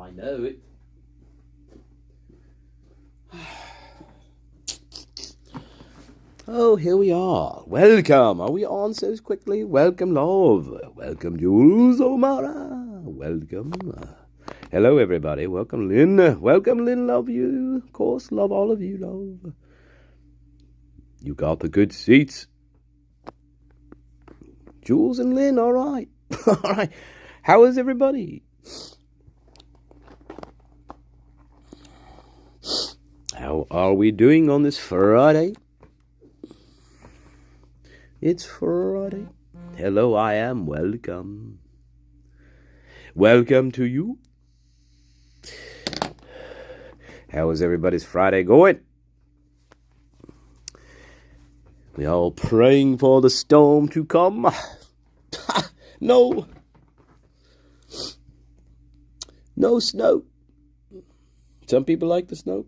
I know it. Oh, here we are. Welcome. Are we on so quickly? Welcome, love. Welcome, Jules O'Mara. Welcome. Hello, everybody. Welcome, Lynn. Welcome, Lynn. Love you. Of course, love all of you, love. You got the good seats. Jules and Lynn, all right. All right. How is everybody? How are we doing on this Friday? It's Friday. Hello, I am. Welcome. Welcome to you. How is everybody's Friday going? We all praying for the storm to come. No. No snow. Some people like the snow.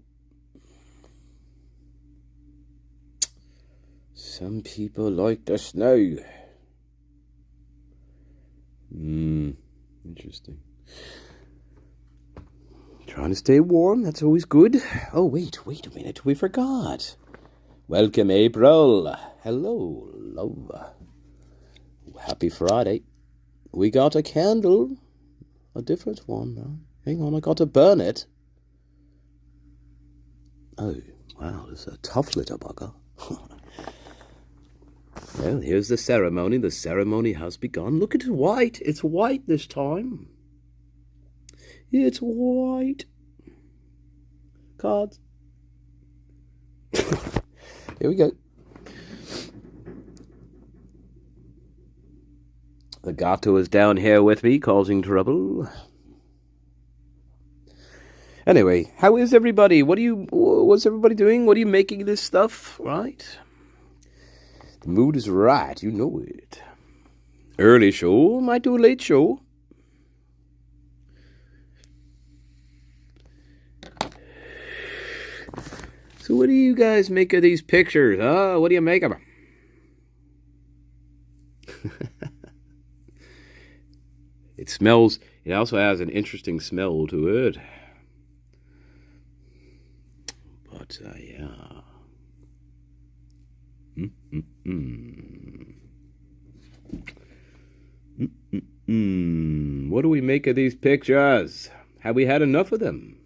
Some people like the snow. Interesting. Trying to stay warm, that's always good. Oh, wait a minute, we forgot. Welcome, April. Hello, love. Happy Friday. We got a candle. A different one, though. Hang on, I got to burn it. Oh, wow, this is a tough little bugger. Well, here's the ceremony. The ceremony has begun. Look, it's white. It's white this time. It's white. Cards. Here we go. The gato is down here with me, causing trouble. Anyway, how is everybody? What's everybody doing? What are you making this stuff, right? The mood is right, you know it. Early show, might do a late show. So what do you guys make of these pictures, huh? What do you make of them? It smells, it also has an interesting smell to it. But, yeah. What do we make of these pictures? Have we had enough of them?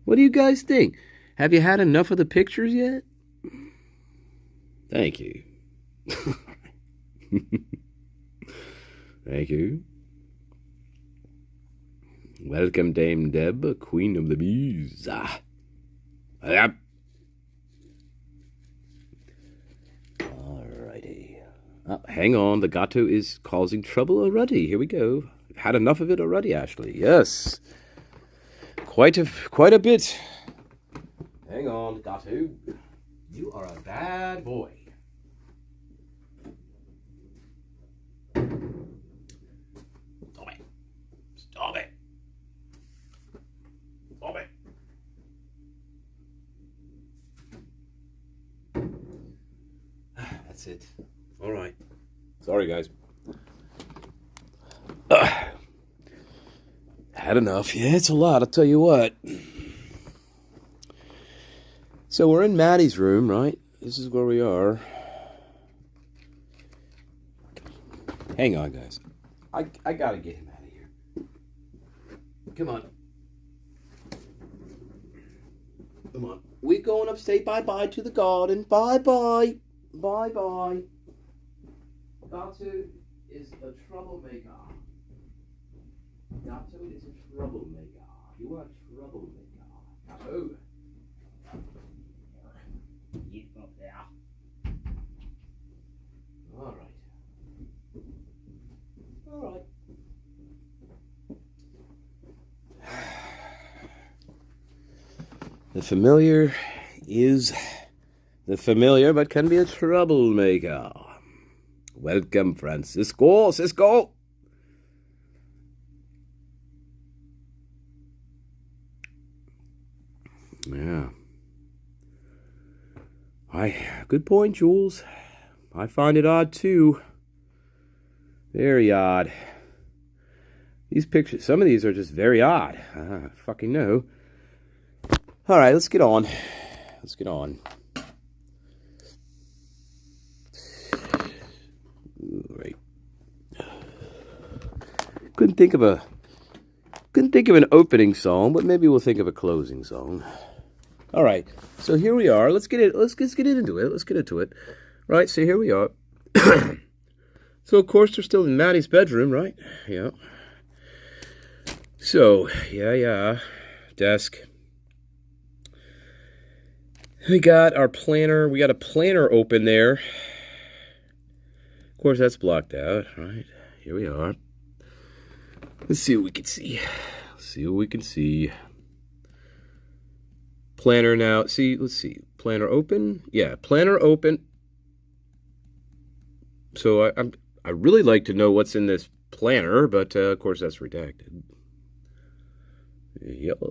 What do you guys think? Have you had enough of the pictures yet? Thank you. Thank you. Welcome, Dame Deb, Queen of the Bees. Yep. Alrighty. Oh, hang on, the gato is causing trouble already. Here we go. Had enough of it already, Ashley. Yes. Quite a bit. Hang on, gato. You are a bad boy. Stop it. Stop it. Stop it. That's it. All right. Sorry, guys. Had enough. Yeah, it's a lot, I'll tell you what. So we're in Maddie's room, right? This is where we are. Hang on, guys. I gotta get him out of here. Come on. Come on. We're going upstate. Bye-bye to the garden. Bye-bye. Bye-bye. Gato is a troublemaker. Gato is a troublemaker. You are a troublemaker. Gato. Get up there. All right. All right. The familiar is the familiar, but can be a troublemaker. Welcome, Francisco. Cisco. Yeah. Good point, Jules. I find it odd, too. Very odd. These pictures, some of these are just very odd. I fucking know. All right, let's get on. Let's get on. All right. Couldn't think of an opening song, but maybe we'll think of a closing song. All right. So here we are. Let's get into it. Let's get into it. Right. So here we are. So of course they're still in Maddie's bedroom, right? Yeah. So, yeah. Desk. We got our planner. We got a planner open there. Of course, that's blocked out, right? Here we are. Let's see what we can see. Let's see what we can see. Planner now. See, let's see. Planner open. Yeah, planner open. So I really like to know what's in this planner, but of course that's redacted. Yep.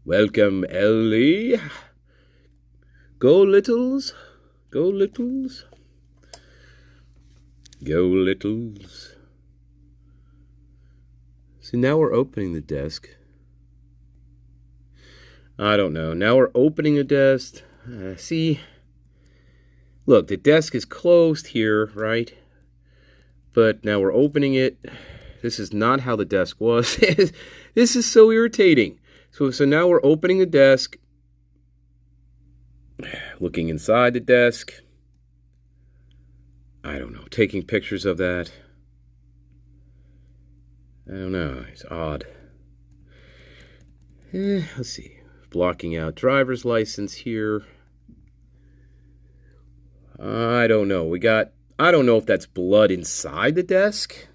Welcome, Ellie. Go, Littles. Go, Littles. Go, Littles. See, now we're opening the desk. I don't know. Now we're opening the desk. See? Look, the desk is closed here, right? But now we're opening it. This is not how the desk was. This is so irritating. So now we're opening the desk. Looking inside the desk. I don't know. Taking pictures of that. I don't know. It's odd. Let's see. Blocking out driver's license here. I don't know. I don't know if that's blood inside the desk,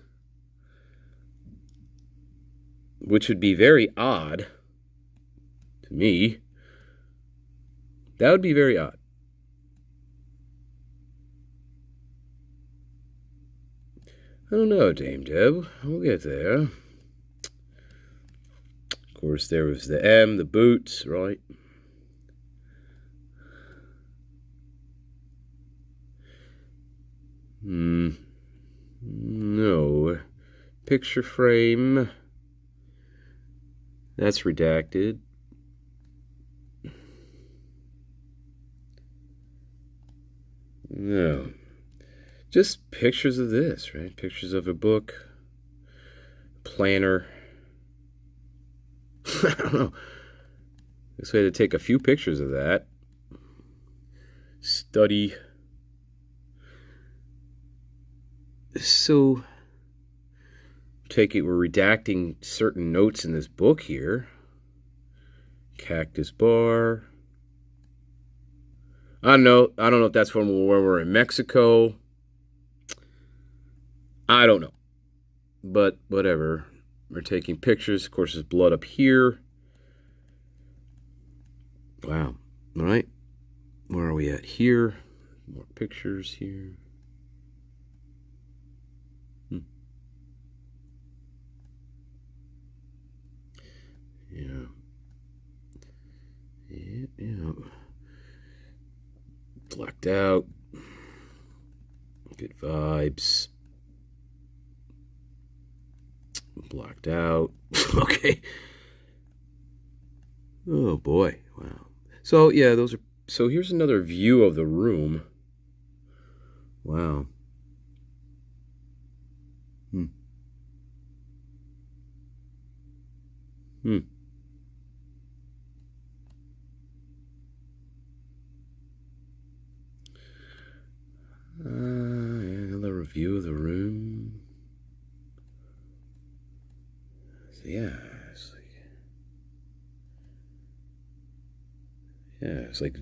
which would be very odd to me. That would be very odd. I don't know, Dame Deb. We'll get there. Of course, there was the M, the boots, right? No. Picture frame. That's redacted. No. Just pictures of this, right? Pictures of a book. Planner. I don't know. Guess we had to take a few pictures of that. Study. So, we're redacting certain notes in this book here. Cactus bar. I don't know if that's from where we're in Mexico. I don't know. But whatever. We're taking pictures. Of course, there's blood up here. Wow. All right. Where are we at here? More pictures here. Yeah. Blacked out. Good vibes. Blacked out. Okay. Oh boy. Wow. So yeah, those are. So here's another view of the room. Wow. Another review of the room. So yeah, it's like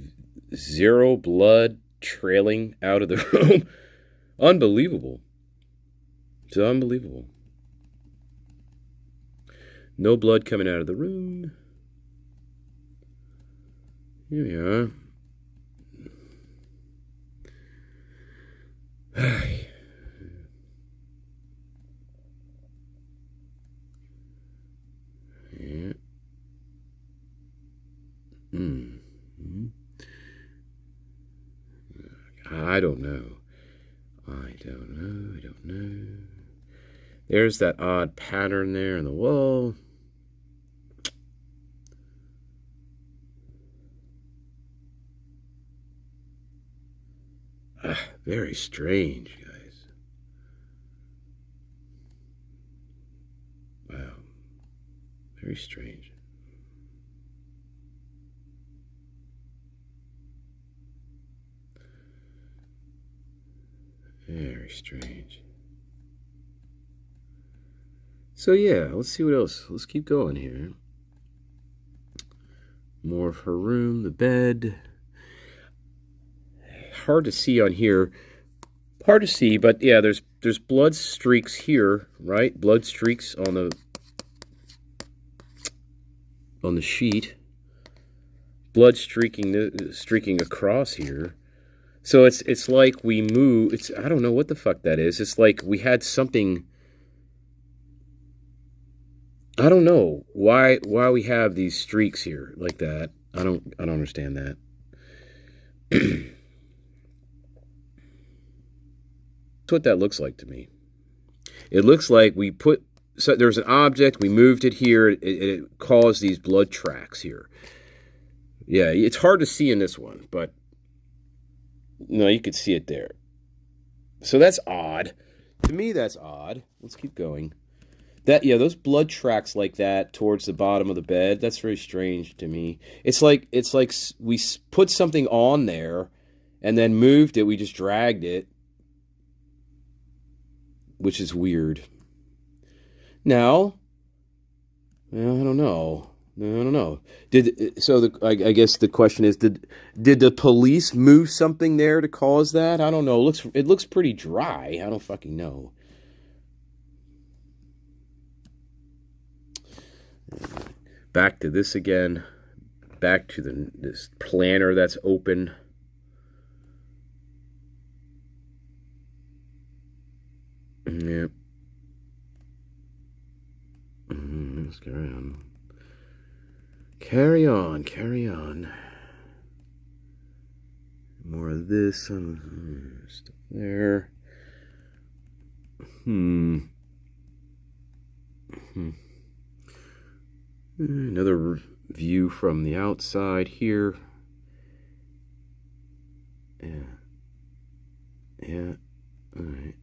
zero blood trailing out of the room. Unbelievable. It's unbelievable. No blood coming out of the room. Here we are. Yeah. I don't know. I I don't know. There's that odd pattern there in the wall. Very strange, guys. Wow. Very strange. Very strange. So yeah, let's see what else. Let's keep going here. More of her room, the bed. Hard to see on here. Hard to see, but yeah, there's blood streaks here, right? Blood streaks on the sheet. Blood streaking across here. So it's like we move. I don't know what the fuck that is. It's like we had something. I don't know why we have these streaks here like that. I don't understand that. That's what that looks like to me. It looks like so there's an object, we moved it here, it caused these blood tracks here. Yeah, it's hard to see in this one, but no, you could see it there. So that's odd. To me, that's odd. Let's keep going. Those blood tracks like that towards the bottom of the bed, that's very strange to me. It's like we put something on there and then moved it, we just dragged it, which is weird. Now, I don't know. I guess the question is, did the police move something there to cause that? I don't know. It looks pretty dry. I don't fucking know. Back to this again. Back to this planner that's open. Yep. Let's carry on. Carry on. More of this stuff there. Another view from the outside here. Yeah. All right.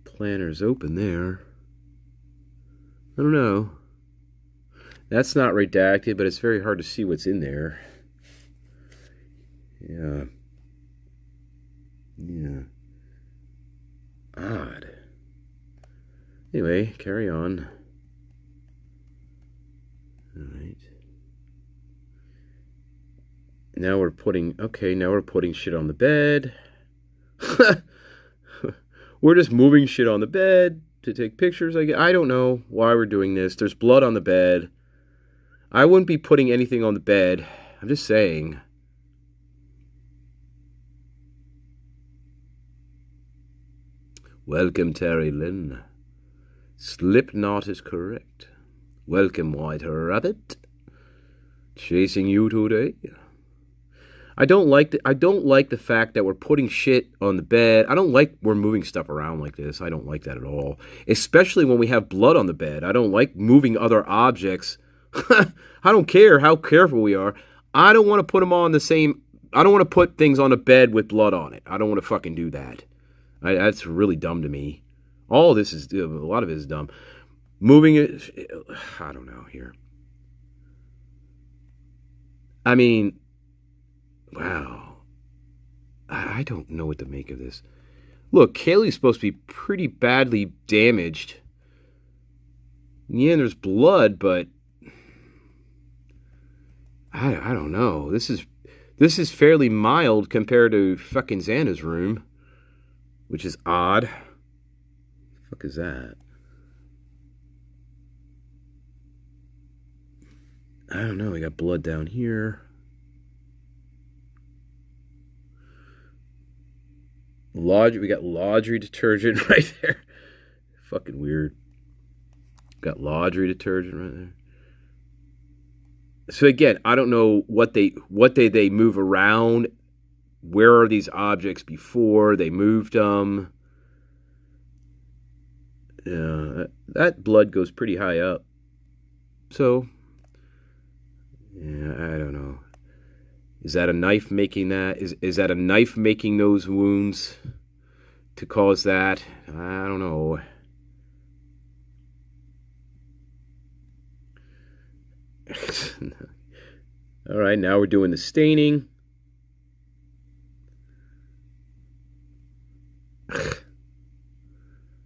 Planner's open there. I don't know. That's not redacted, but it's very hard to see what's in there. Yeah. Odd. Anyway, carry on. All right. Now we're putting shit on the bed. We're just moving shit on the bed to take pictures. I don't know why we're doing this. There's blood on the bed. I wouldn't be putting anything on the bed. I'm just saying. Welcome, Terry Lynn. Slipknot is correct. Welcome, White Rabbit. Chasing you today. I don't like the fact that we're putting shit on the bed. I don't like we're moving stuff around like this. I don't like that at all. Especially when we have blood on the bed. I don't like moving other objects. I don't care how careful we are. I don't want to put them on the same. I don't want to put things on a bed with blood on it. I don't want to fucking do that. That's really dumb to me. All of this is, a lot of it is dumb. Moving it, I don't know here. I mean, wow. I don't know what to make of this. Look, Kaylee's supposed to be pretty badly damaged. Yeah, there's blood, but I don't know. This is fairly mild compared to fucking Xana's room, which is odd. What the fuck is that? I don't know. We got blood down here. We got laundry detergent right there. Fucking weird. Got laundry detergent right there. So again, I don't know what they move around. Where are these objects before they moved them? That blood goes pretty high up. So, yeah, I don't know. Is that a knife making that? Is that a knife making those wounds to cause that? I don't know. All right, now we're doing the staining.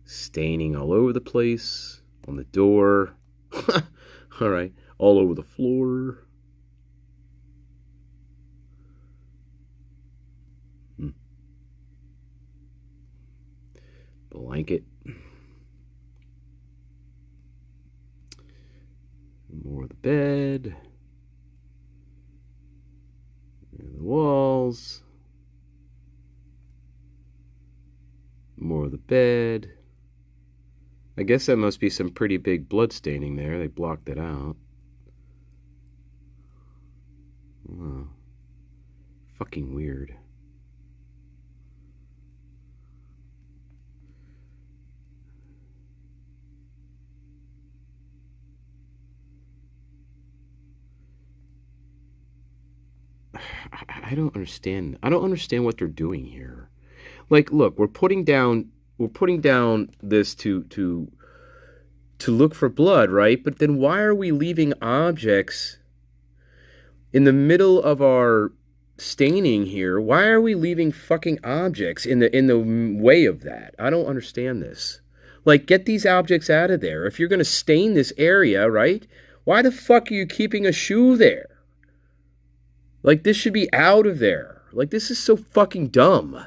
Staining all over the place, on the door. All right, all over the floor. Blanket. More of the bed. And the walls. More of the bed. I guess that must be some pretty big blood staining there. They blocked it out. Oh. Fucking weird. I don't understand. I don't understand what they're doing here. Like, look, we're putting down this to look for blood, right? But then why are we leaving objects in the middle of our staining here? Why are we leaving fucking objects in the way of that? I don't understand this. Like, get these objects out of there. If you're going to stain this area, right? Why the fuck are you keeping a shoe there? Like, this should be out of there. Like, this is so fucking dumb.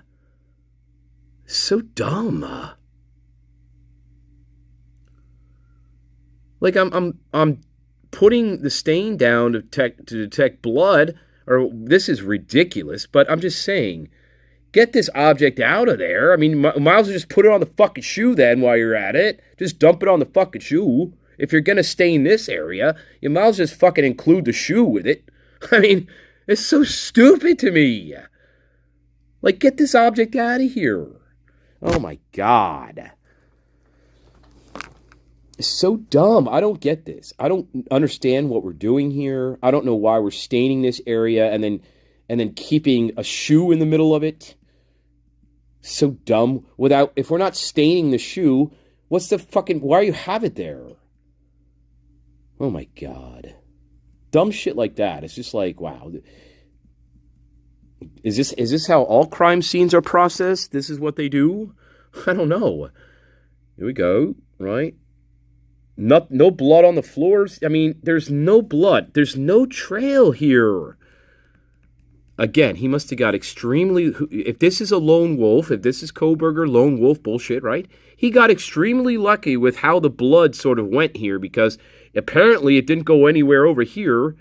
So dumb. Like, I'm putting the stain down to detect blood, or this is ridiculous, but I'm just saying, get this object out of there. I mean, might as well just put it on the fucking shoe then while you're at it. Just dump it on the fucking shoe. If you're gonna stain this area, you might as well just fucking include the shoe with it. I mean, it's so stupid to me. Like, get this object out of here. Oh my God. It's so dumb. I don't get this. I don't understand what we're doing here. I don't know why we're staining this area and then keeping a shoe in the middle of it. So dumb. If we're not staining the shoe, what's the fucking, why do you have it there? Oh my God. Dumb shit like that. It's just like, wow. Is this how all crime scenes are processed? This is what they do? I don't know. Here we go, right? No blood on the floors. I mean, there's no blood. There's no trail here. Again, he must have got extremely... If this is a lone wolf, if this is Kohberger lone wolf bullshit, right? He got extremely lucky with how the blood sort of went here, because apparently it didn't go anywhere over here.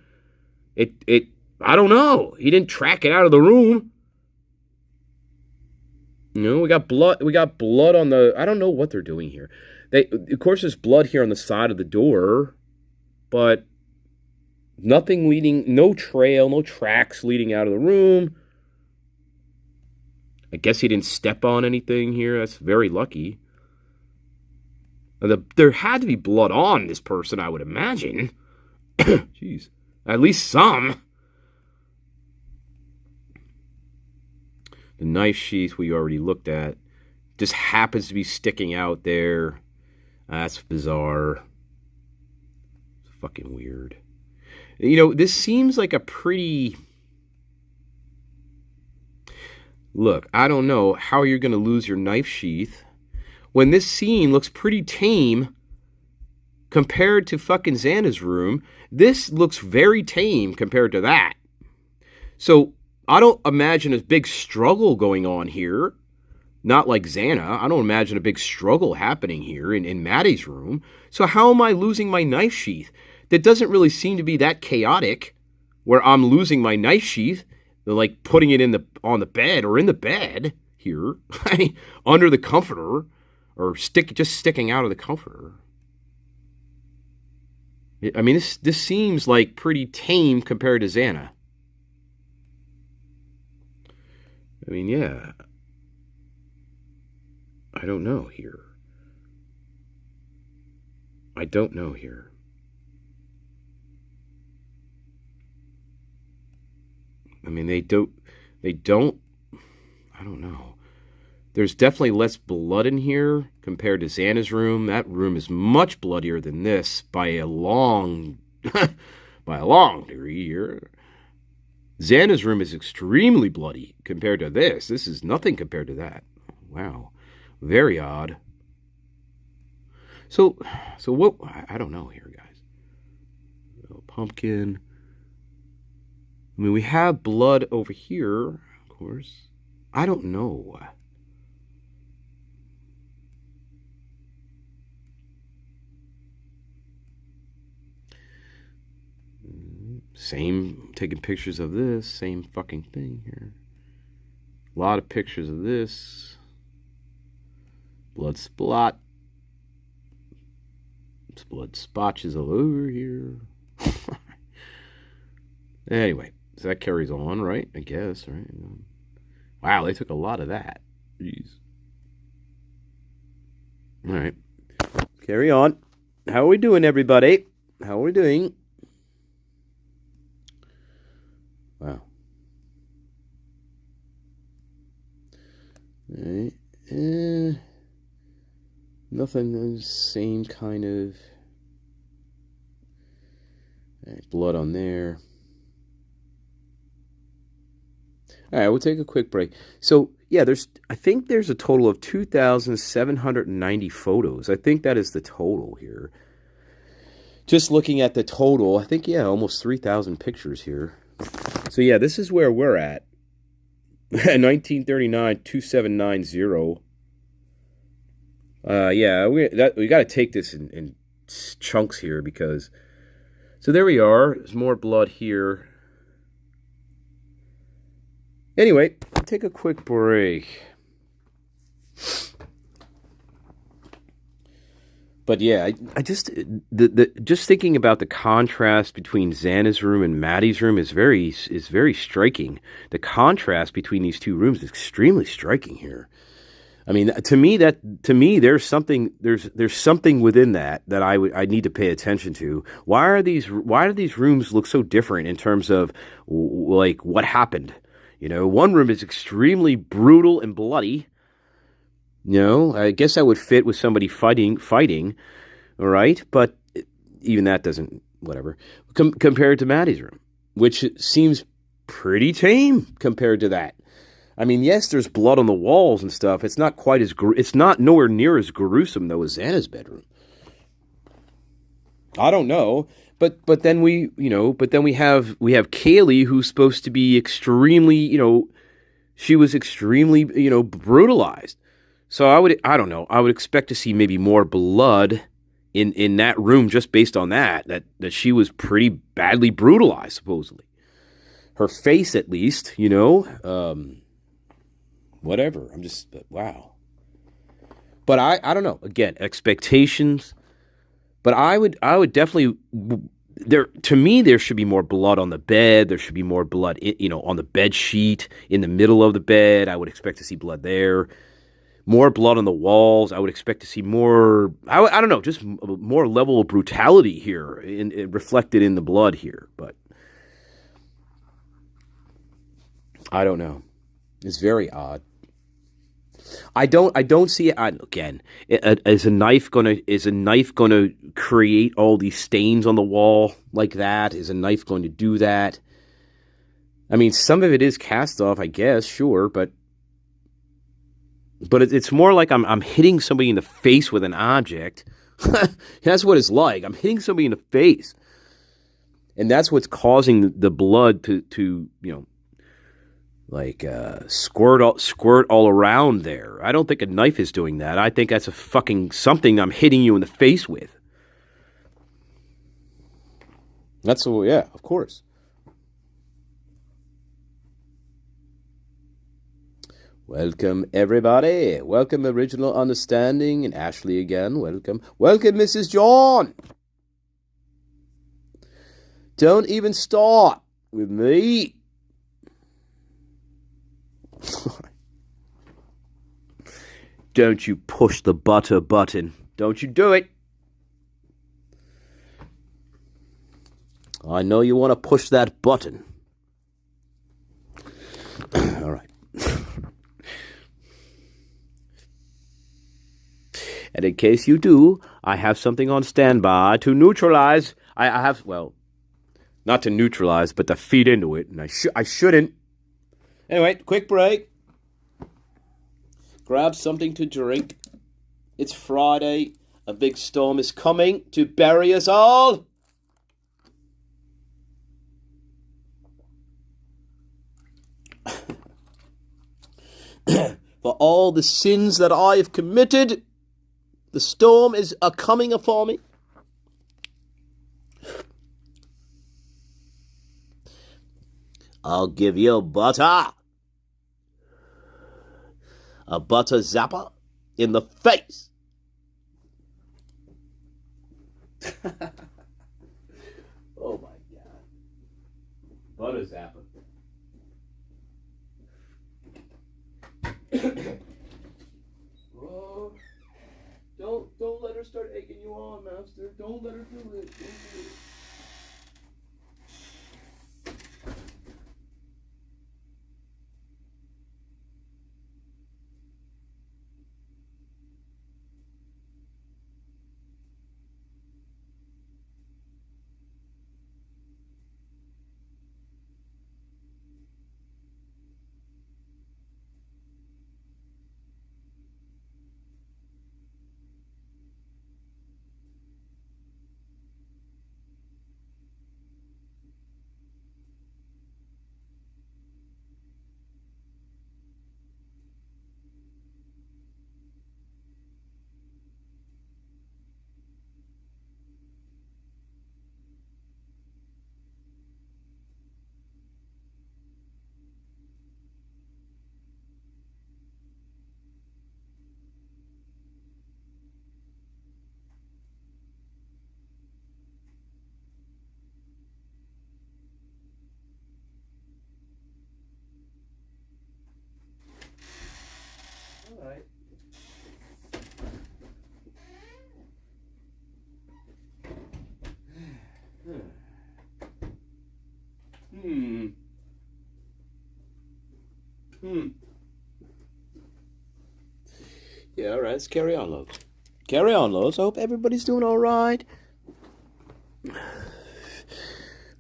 I don't know. He didn't track it out of the room. You know, we got blood on the... I don't know what they're doing here. Of course, there's blood here on the side of the door, but nothing leading, no trail, no tracks leading out of the room. I guess he didn't step on anything here. That's very lucky. There had to be blood on this person, I would imagine. Jeez. At least some. The knife sheath we already looked at just happens to be sticking out there. That's bizarre. It's fucking weird. You know, this seems like a pretty... Look, I don't know how you're going to lose your knife sheath when this scene looks pretty tame compared to fucking Xana's room. This looks very tame compared to that. So I don't imagine a big struggle going on here. Not like Xana. I don't imagine a big struggle happening here in Maddie's room. So how am I losing my knife sheath? That doesn't really seem to be that chaotic, where I'm losing my knife sheath, like putting it on the bed or in the bed here, under the comforter, or just sticking out of the comforter. I mean, this seems like pretty tame compared to Xana. I mean, yeah. I don't know here. I don't know here. I mean, they don't, I don't know. There's definitely less blood in here compared to Xana's room. That room is much bloodier than this by a long, by a long degree here. Xana's room is extremely bloody compared to this. This is nothing compared to that. Wow. Very odd. So what, I don't know here, guys. Pumpkin. I mean, we have blood over here, of course. I don't know. Same, taking pictures of this, same fucking thing here. A lot of pictures of this. Blood splot. Blood spotches all over here. Anyway, so that carries on, right? I guess, right? Wow, they took a lot of that. Jeez. All right. Carry on. How are we doing, everybody? How are we doing? Wow. All right. Nothing, the same kind of blood on there. All right, we'll take a quick break. So, yeah, I think there's a total of 2,790 photos. I think that is the total here. Just looking at the total, I think, yeah, almost 3,000 pictures here. So, yeah, this is where we're at. 1939, 2790. Yeah, we got to take this in chunks here because... So there we are. There's more blood here. Anyway, take a quick break. But yeah, I just just thinking about the contrast between Xana's room and Maddie's room is very striking. The contrast between these two rooms is extremely striking here. I mean, to me, there's something within that I need to pay attention to. Why do these rooms look so different in terms of like what happened? You know, one room is extremely brutal and bloody. You know, I guess that would fit with somebody fighting, all right? But even that doesn't, whatever. Compared to Maddie's room, which seems pretty tame compared to that. I mean, yes, there's blood on the walls and stuff. It's not quite as it's not nowhere near as gruesome though as Xana's bedroom. I don't know, but then we have Kaylee, who's supposed to be extremely, she was extremely, brutalized. So I don't know. I would expect to see maybe more blood in that room just based on that she was pretty badly brutalized, supposedly. Her face, at least, whatever. I'm just, wow. But I don't know. Again, expectations. But I would definitely, to me, there should be more blood on the bed. There should be more blood, on the bed sheet, in the middle of the bed. I would expect to see blood there. More blood on the walls. I would expect to see more, I don't know, just more level of brutality here reflected in the blood here. But I don't know. It's very odd. I don't see it again. Is a knife gonna create all these stains on the wall like that? Is a knife going to do that? I mean, some of it is cast off, I guess, sure, but it's more like I'm hitting somebody in the face with an object. That's what it's like. I'm hitting somebody in the face, and that's what's causing the blood to squirt all around there. I don't think a knife is doing that. I think that's a fucking something I'm hitting you in the face with. That's yeah, of course. Welcome, everybody. Welcome, Original Understanding, and Ashley again. Welcome, Mrs. John. Don't even start with me. Don't you push the butter button. Don't you do it. I know you want to push that button. All right. And in case you do, I have something on standby to neutralize. I have, well, not to neutralize, but to feed into it. And I shouldn't. Anyway, quick break. Grab something to drink. It's Friday. A big storm is coming to bury us all. For all the sins that I have committed, the storm is a-coming afore me. I'll give you butter. A butter zapper in the face. Oh my God. Butter zapper. Oh, don't let her start egging you on, Master. Don't let her do it. Don't do it. All right. Yeah, all right. Let's carry on, Lowe's. Carry on, Lowe's. I hope everybody's doing all right.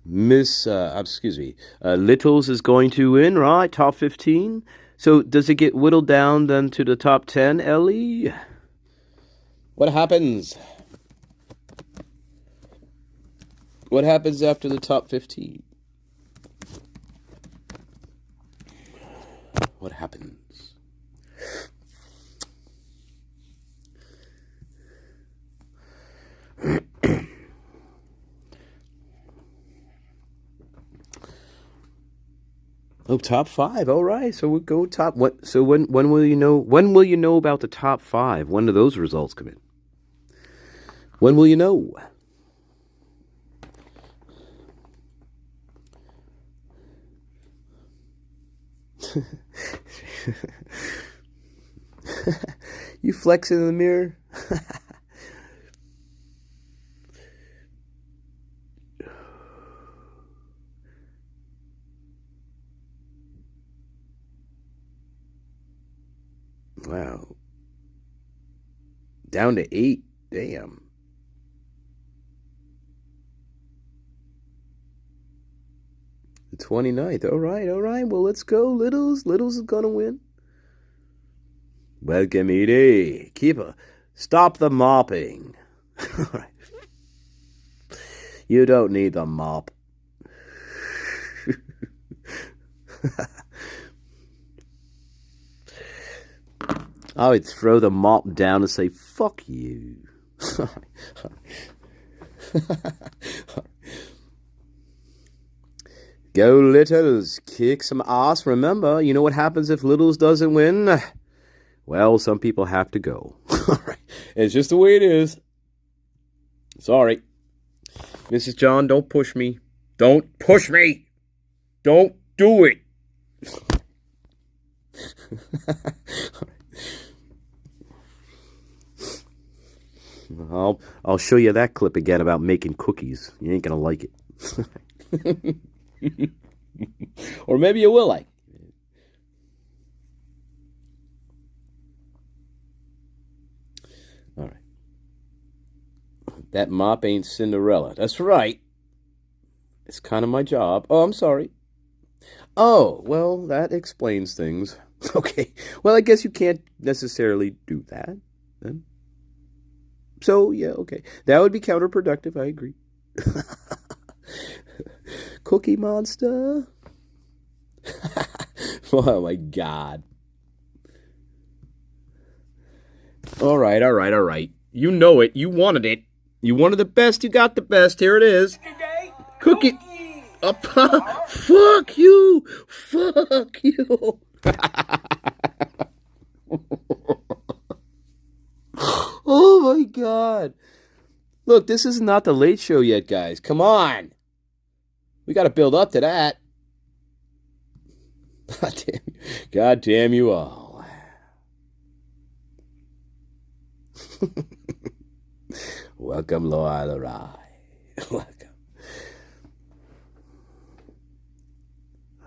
Littles is going to win, right? Top 15. So does it get whittled down then to the top 10, Ellie? What happens? What happens after the top 15? What happens? Oh, top 5. All right. So we'll go top. What? So when will you know? When will you know about the top 5? When do those results come in? When will you know? You flexing in the mirror? Wow. Down to 8. Damn. The 29th. All right, all right. Well, let's go, Littles. Littles is gonna win. Welcome, Edie. Keeper, stop the mopping. All right. You don't need the mop. I would throw the mop down and say, fuck you. Go, Littles. Kick some ass. Remember, you know what happens if Littles doesn't win? Well, some people have to go. It's just the way it is. Sorry. Mrs. John, don't push me. Don't push me. Don't do it. I'll show you that clip again about making cookies. You ain't gonna like it. Or maybe you will like it. All right. That mop ain't Cinderella. That's right. It's kind of my job. Oh, I'm sorry. Oh, well, that explains things. Okay. Well, I guess you can't necessarily do that then. So, yeah, okay. That would be counterproductive. I agree. Cookie Monster. Oh, my God. All right. You know it. You wanted it. You wanted the best. You got the best. Here it is. Cookie. Fuck you. Fuck you. Oh, my God. Look, this is not the Late Show yet, guys. Come on. We got to build up to that. God damn you all. Welcome, Loyal Rye. Welcome.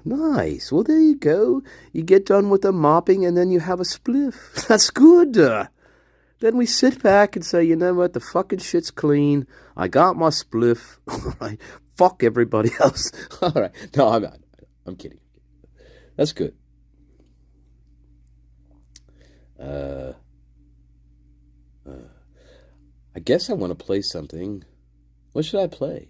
Nice. Well, there you go. You get done with the mopping and then you have a spliff. That's good. Then we sit back and say, you know what? The fucking shit's clean. I got my spliff. All right. Fuck everybody else. All right. No, I'm not. I'm kidding. That's good. I guess I want to play something. What should I play?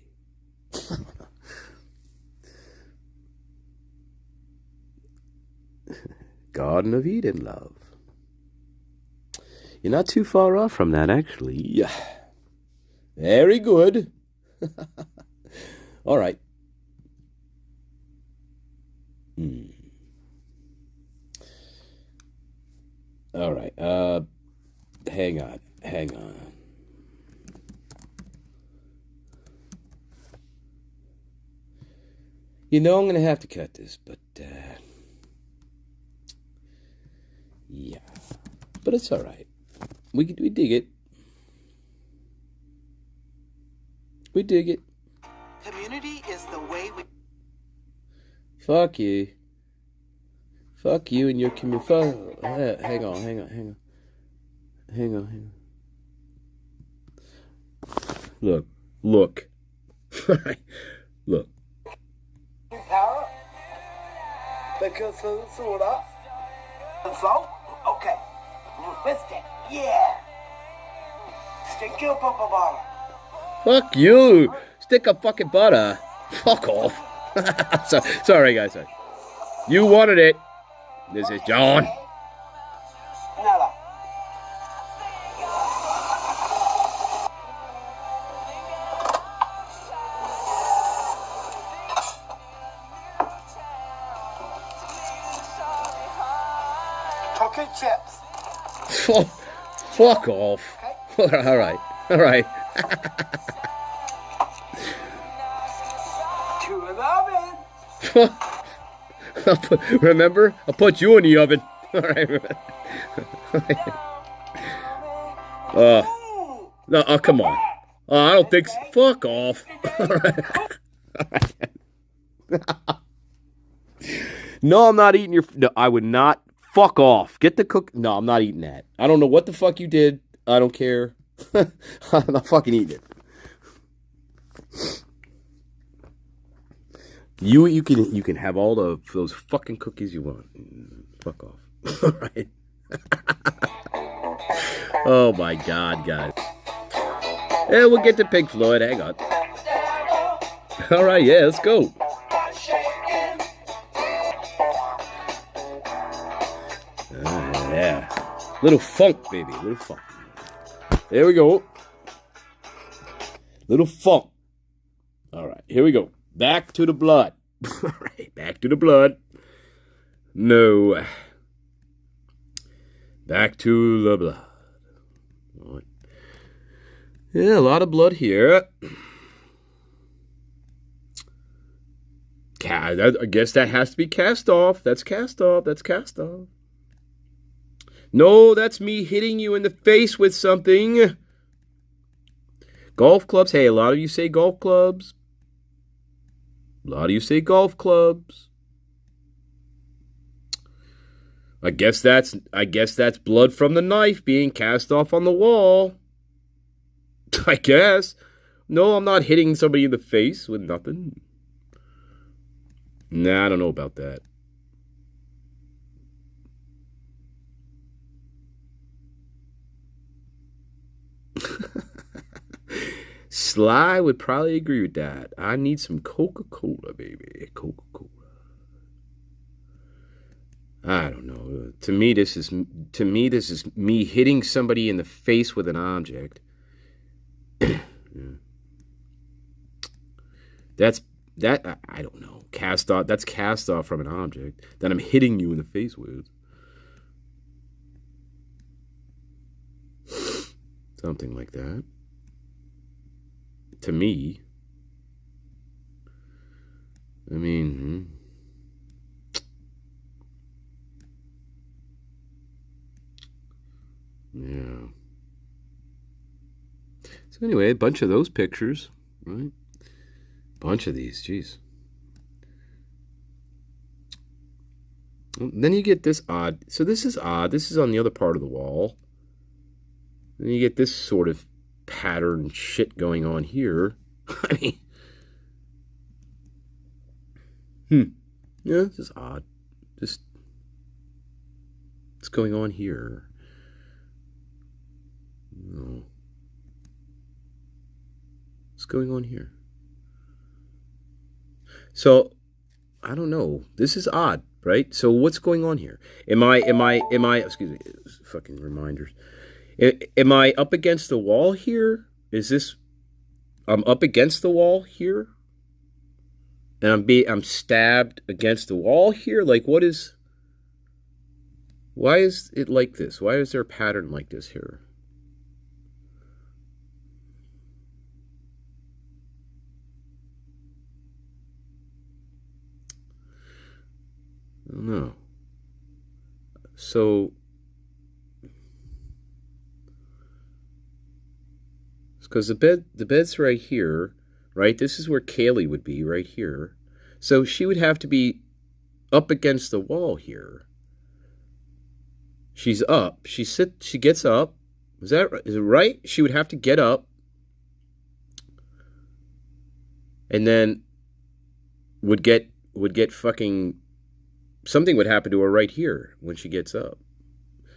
Garden of Eden, love. You're not too far off from that, actually. Very good. All right. All right. Hang on. You know I'm going to have to cut this, but, yeah. But it's all right. We dig it. We dig it. Community is the way we... Fuck you. Fuck you and your community. Hang on. Look. Look. Power. Because soda. Salt? Okay. Biscuit. Yeah. Stick your papa bottle. Fuck you. Stick a fucking butter. Fuck off. Sorry, guys. Sorry. You wanted it. This is John. Nada. Chocolate chips. Fuck off. Okay. All right. To an oven. Remember? I'll put you in the oven. All right. No, come on. I don't think so. Fuck off. All right. No, I'm not eating your... No, I would not... Fuck off. Get the cook... No, I'm not eating that. I don't know what the fuck you did. I don't care. I'm not fucking eating it. You can have all those fucking cookies you want. Fuck off. All right. Oh my God, guys. Yeah, we'll get to Pink Floyd. Hang on. All right, yeah, let's go. Yeah. Little funk, baby. Little funk. There we go. Little funk. All right, here we go. Back to the blood. All right, back to the blood. No. Back to the blood. All right. Yeah, a lot of blood here. I guess that has to be cast off. That's cast off. That's cast off. No, that's me hitting you in the face with something. Golf clubs. Hey, a lot of you say golf clubs. A lot of you say golf clubs. I guess that's blood from the knife being cast off on the wall. I guess. No, I'm not hitting somebody in the face with nothing. Nah, I don't know about that. Sly would probably agree with that. I need some Coca-Cola, baby. Coca-Cola. I don't know. To me, this is me hitting somebody in the face with an object. Yeah. I don't know. Cast off. That's cast off from an object that I'm hitting you in the face with. Something like that. To me. I mean, yeah. So anyway, a bunch of those pictures, right? Bunch of these, jeez. Then you get this odd. So this is odd. This is on the other part of the wall. Then you get this sort of pattern shit going on here. I mean, yeah, this is odd. Just what's going on here? No. What's going on here? So, I don't know. This is odd, right? So what's going on here? Am I, excuse me, fucking reminders. Am I up against the wall here? Is this, I'm up against the wall here? And I'm stabbed against the wall here? Like, what is, why is it like this? Why is there a pattern like this here? I don't know. So, because the bed's right here, right? This is where Kaylee would be, right here. So she would have to be up against the wall here. She's up. She gets up. Is it right? She would have to get up. And then would get fucking, something would happen to her right here when she gets up.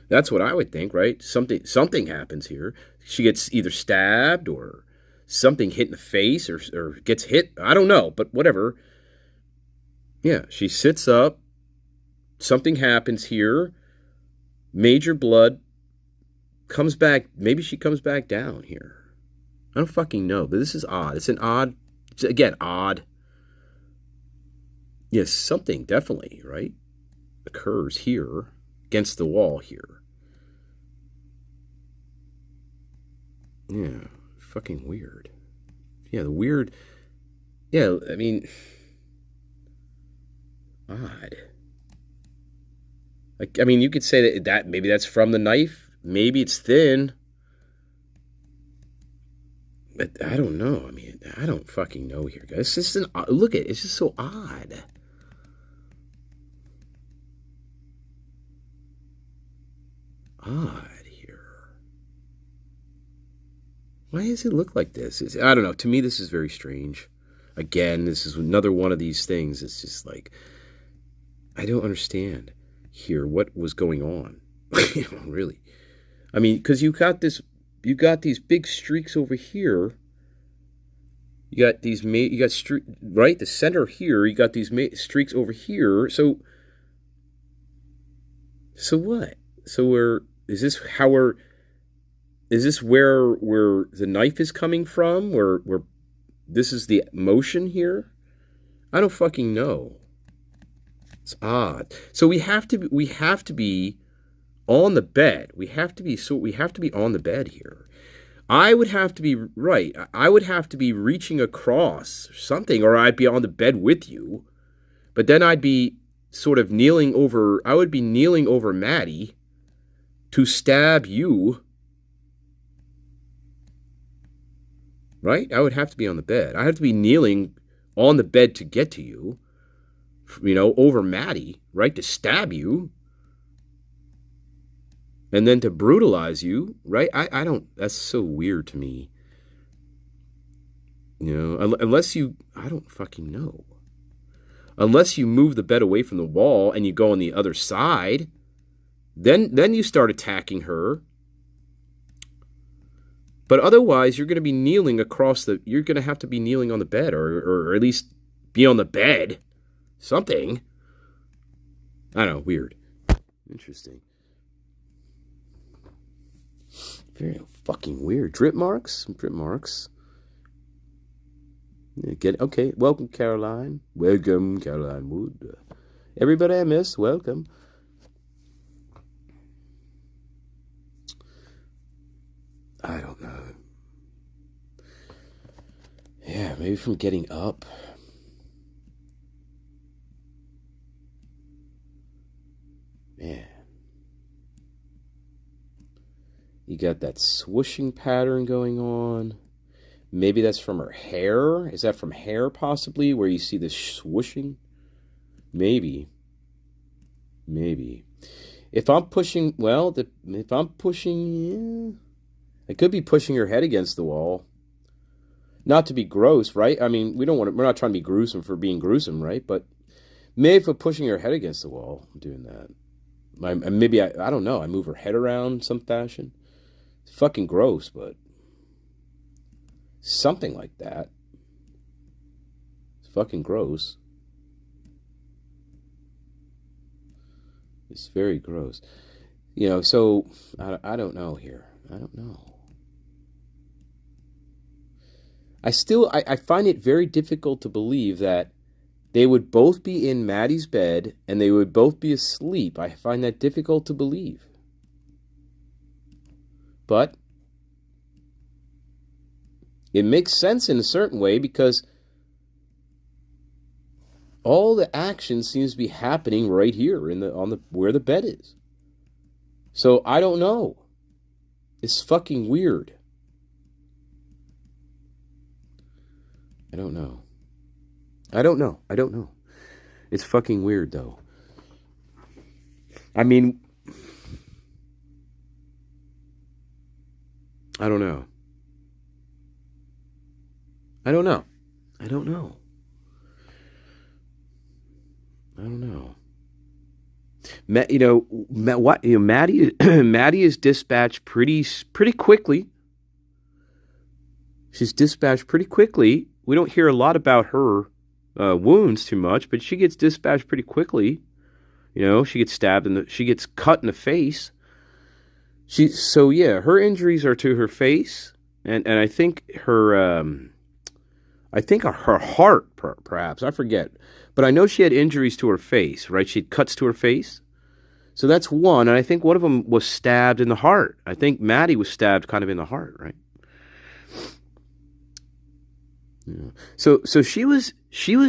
That's what I would think, right? Something happens here. She gets either stabbed or something hit in the face or gets hit. I don't know, but whatever. Yeah, she sits up. Something happens here. Major blood comes back. Maybe she comes back down here. I don't fucking know, but this is odd. It's an odd, again, odd. Yes, something definitely, right, occurs here against the wall here. Yeah, fucking weird. Yeah, the weird. Yeah, I mean, odd. Like, I mean, you could say that maybe that's from the knife. Maybe it's thin. But I don't know. I mean, I don't fucking know here, guys. It's just look at it. It's just so odd. Odd here. Why does it look like this? I don't know. To me, this is very strange. Again, this is another one of these things. It's just like, I don't understand here what was going on. You know, really. I mean, because you got these big streaks over here. You got these, right? The center here, you got these streaks over here. So what? So is this where the knife is coming from? Where this is the motion here? I don't fucking know. It's odd. So we have to be on the bed. We have to be on the bed here. I would have to be right. I would have to be reaching across something, or I'd be on the bed with you. But then I'd be sort of kneeling over, I would be kneeling over Maddie to stab you. Right? I would have to be on the bed. I have to be kneeling on the bed to get to you, over Maddie, right? To stab you. And then to brutalize you, right? I don't, that's so weird to me. Unless you, I don't fucking know. Unless you move the bed away from the wall and you go on the other side, then you start attacking her. But otherwise, you're going to be kneeling you're going to have to be kneeling on the bed, or at least be on the bed. Something. I don't know, weird. Interesting. Very fucking weird. Drip marks? Drip marks. Okay, welcome, Caroline. Welcome, Caroline Wood. Everybody I miss, welcome. I don't know. Yeah, maybe from getting up. Man. You got that swooshing pattern going on. Maybe that's from her hair. Is that from hair, possibly, where you see this swooshing? Maybe. If I'm pushing, yeah. I could be pushing her head against the wall. Not to be gross, right? I mean, we're not trying to be gruesome for being gruesome, right? But maybe for pushing her head against the wall, I'm doing that. Maybe, I don't know, I move her head around some fashion. It's fucking gross, but something like that. It's fucking gross. It's very gross. So, I don't know here. I don't know. I find it very difficult to believe that they would both be in Maddie's bed and they would both be asleep. I find that difficult to believe. But it makes sense in a certain way because all the action seems to be happening right here where the bed is. So I don't know. It's fucking weird. I don't know. It's fucking weird, though. I mean, I don't know. Maddie is dispatched pretty quickly. She's dispatched pretty quickly. We don't hear a lot about her wounds too much, but she gets dispatched pretty quickly. She gets stabbed she gets cut in the face. Her injuries are to her face, and I think her heart, perhaps, I forget, but I know she had injuries to her face, right? She had cuts to her face, so that's one, and I think one of them was stabbed in the heart. I think Maddie was stabbed kind of in the heart, right? Yeah. So she was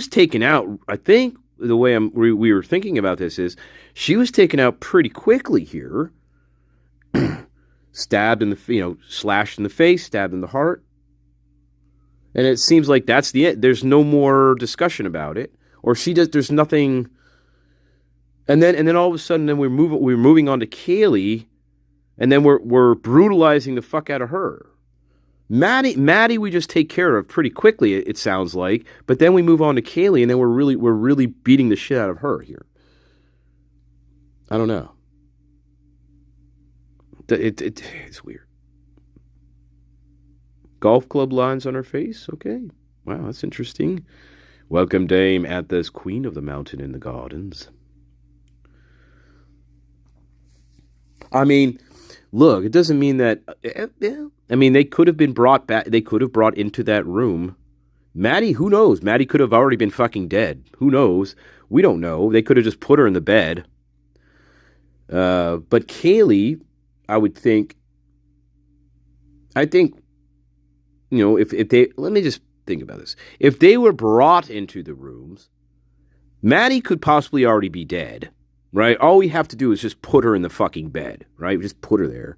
taken out. I think the way we were thinking about this is she was taken out pretty quickly here. Stabbed in the, slashed in the face, stabbed in the heart. And it seems like that's the end. There's no more discussion about it. Or there's nothing. And then all of a sudden, then we're moving on to Kaylee, and then we're brutalizing the fuck out of her. Maddie we just take care of pretty quickly, it sounds like. But then we move on to Kaylee, and then we're really beating the shit out of her here. I don't know. It's weird. Golf club lines on her face? Okay. Wow, that's interesting. Welcome, Dame Athos, Queen of the Mountain in the Gardens. I mean, look, it doesn't mean that... I mean, they could have been brought back. They could have brought into that room. Maddie, who knows? Maddie could have already been fucking dead. Who knows? We don't know. They could have just put her in the bed. But Kaylee... I think, if they, let me just think about this. If they were brought into the rooms, Maddie could possibly already be dead, right? All we have to do is just put her in the fucking bed, right? Just put her there.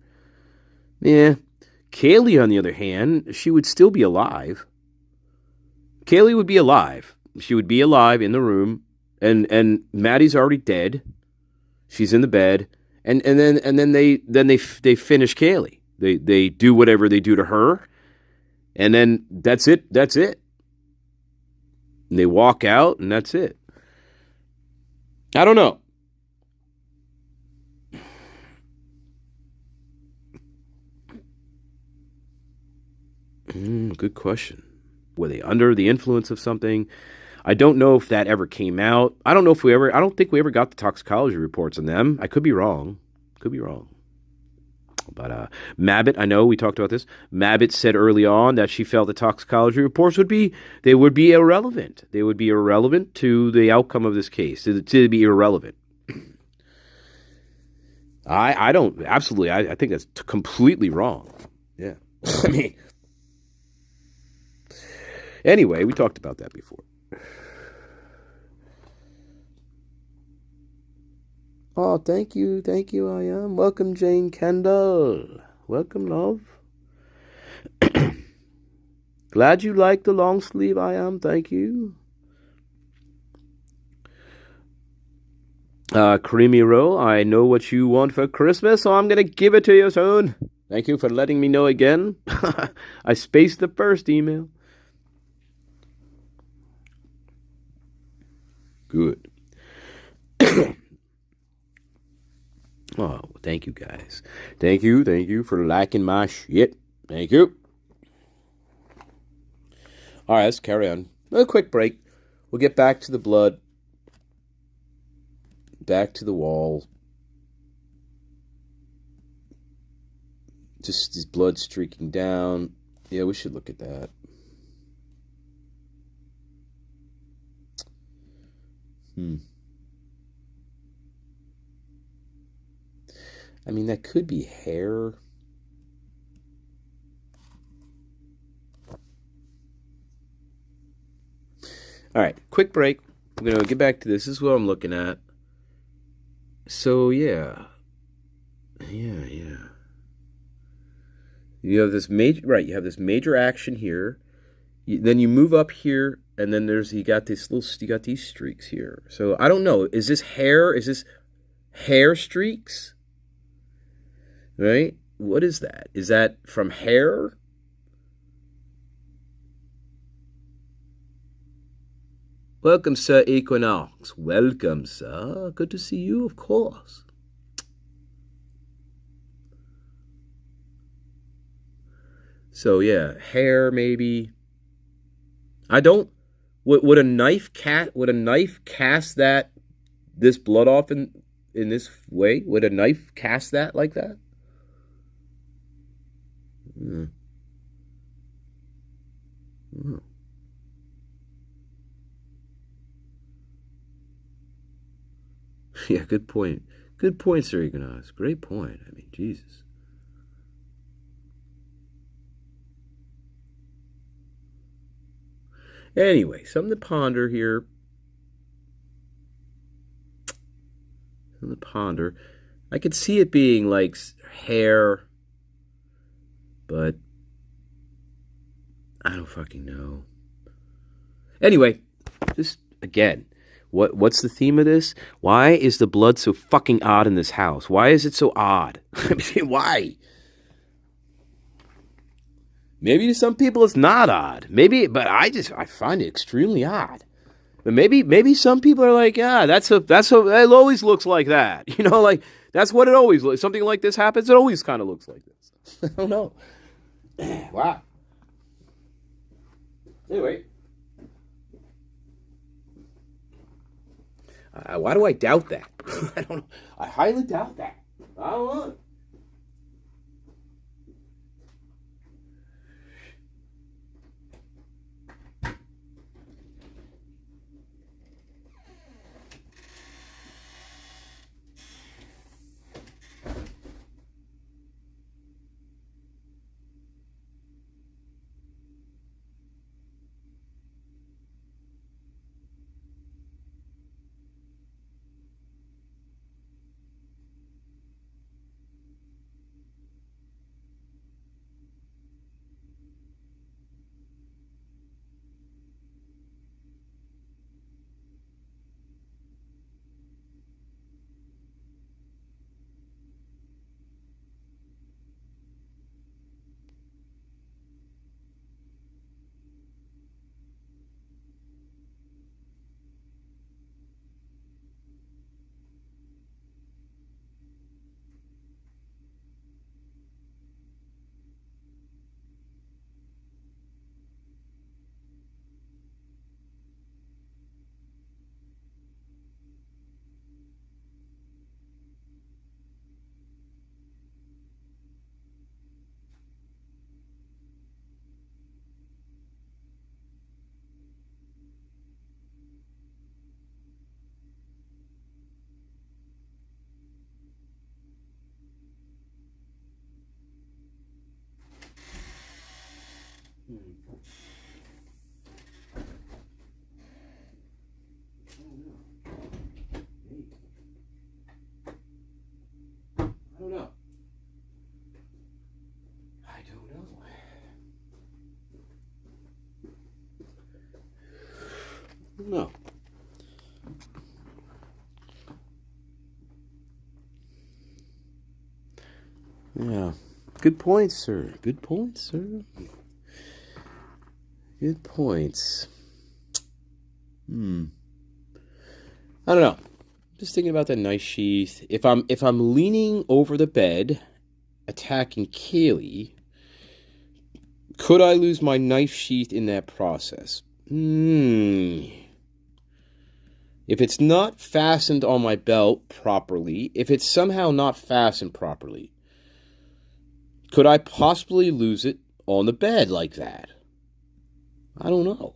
Yeah. Kaylee, on the other hand, she would still be alive. Kaylee would be alive. She would be alive in the room, and Maddie's already dead. She's in the bed, and then they finish Kaylee. They do whatever they do to her, and then that's it. That's it. And they walk out, and that's it. I don't know. Good question. Were they under the influence of something? I don't know if that ever came out. I don't think we ever got the toxicology reports on them. I could be wrong. But Mabbott, I know we talked about this. Mabbott said early on that she felt the toxicology reports would be irrelevant. They would be irrelevant to the outcome of this case. To be irrelevant. I don't absolutely. I think that's completely wrong. Yeah. I mean. Anyway, we talked about that before. Oh, thank you, I am. Welcome, Jane Kendall. Welcome, love. Glad you like the long sleeve, I am. Thank you. Creamy Roll, I know what you want for Christmas, so I'm going to give it to you soon. Thank you for letting me know again. I spaced the first email. Good. Oh, thank you guys. Thank you for liking my shit. Thank you. All right, let's carry on. A quick break. We'll get back to the blood. Back to the wall. Just this blood streaking down. Yeah, we should look at that. I mean, that could be hair. All right, quick break. I'm going to get back to this. This is what I'm looking at. So, yeah. You have this major action here. Then you move up here, and then you got these streaks here. So, I don't know. Is this hair? Is this hair streaks? Right? What is that? Is that from hair? Welcome, Sir Equinox. Welcome, sir. Good to see you, of course. So, yeah, hair maybe. I don't... Would a knife cast this blood off in this way? Would a knife cast that like that? Yeah, good point. Good point, Sir Equinox. Great point. I mean, Jesus. Anyway, something to ponder here. I could see it being like hair, but I don't fucking know. Anyway, just again, what's the theme of this? Why is the blood so fucking odd in this house? Why is it so odd? I mean, why? Maybe to some people it's not odd. But I find it extremely odd. But maybe some people are like, yeah, it always looks like that. You know, like that's what it always looks. Something like this happens, it always kind of looks like this. I don't know. Wow. Anyway. Why do I doubt that? I don't know. I highly doubt that. I don't know. I don't know. I don't know. No. Yeah. Good points, sir. Good points, sir. Good points. I don't know. Just thinking about the knife sheath. If I'm leaning over the bed, attacking Kaylee, could I lose my knife sheath in that process? If it's not fastened on my belt properly, if it's somehow not fastened properly, could I possibly lose it on the bed like that? I don't know.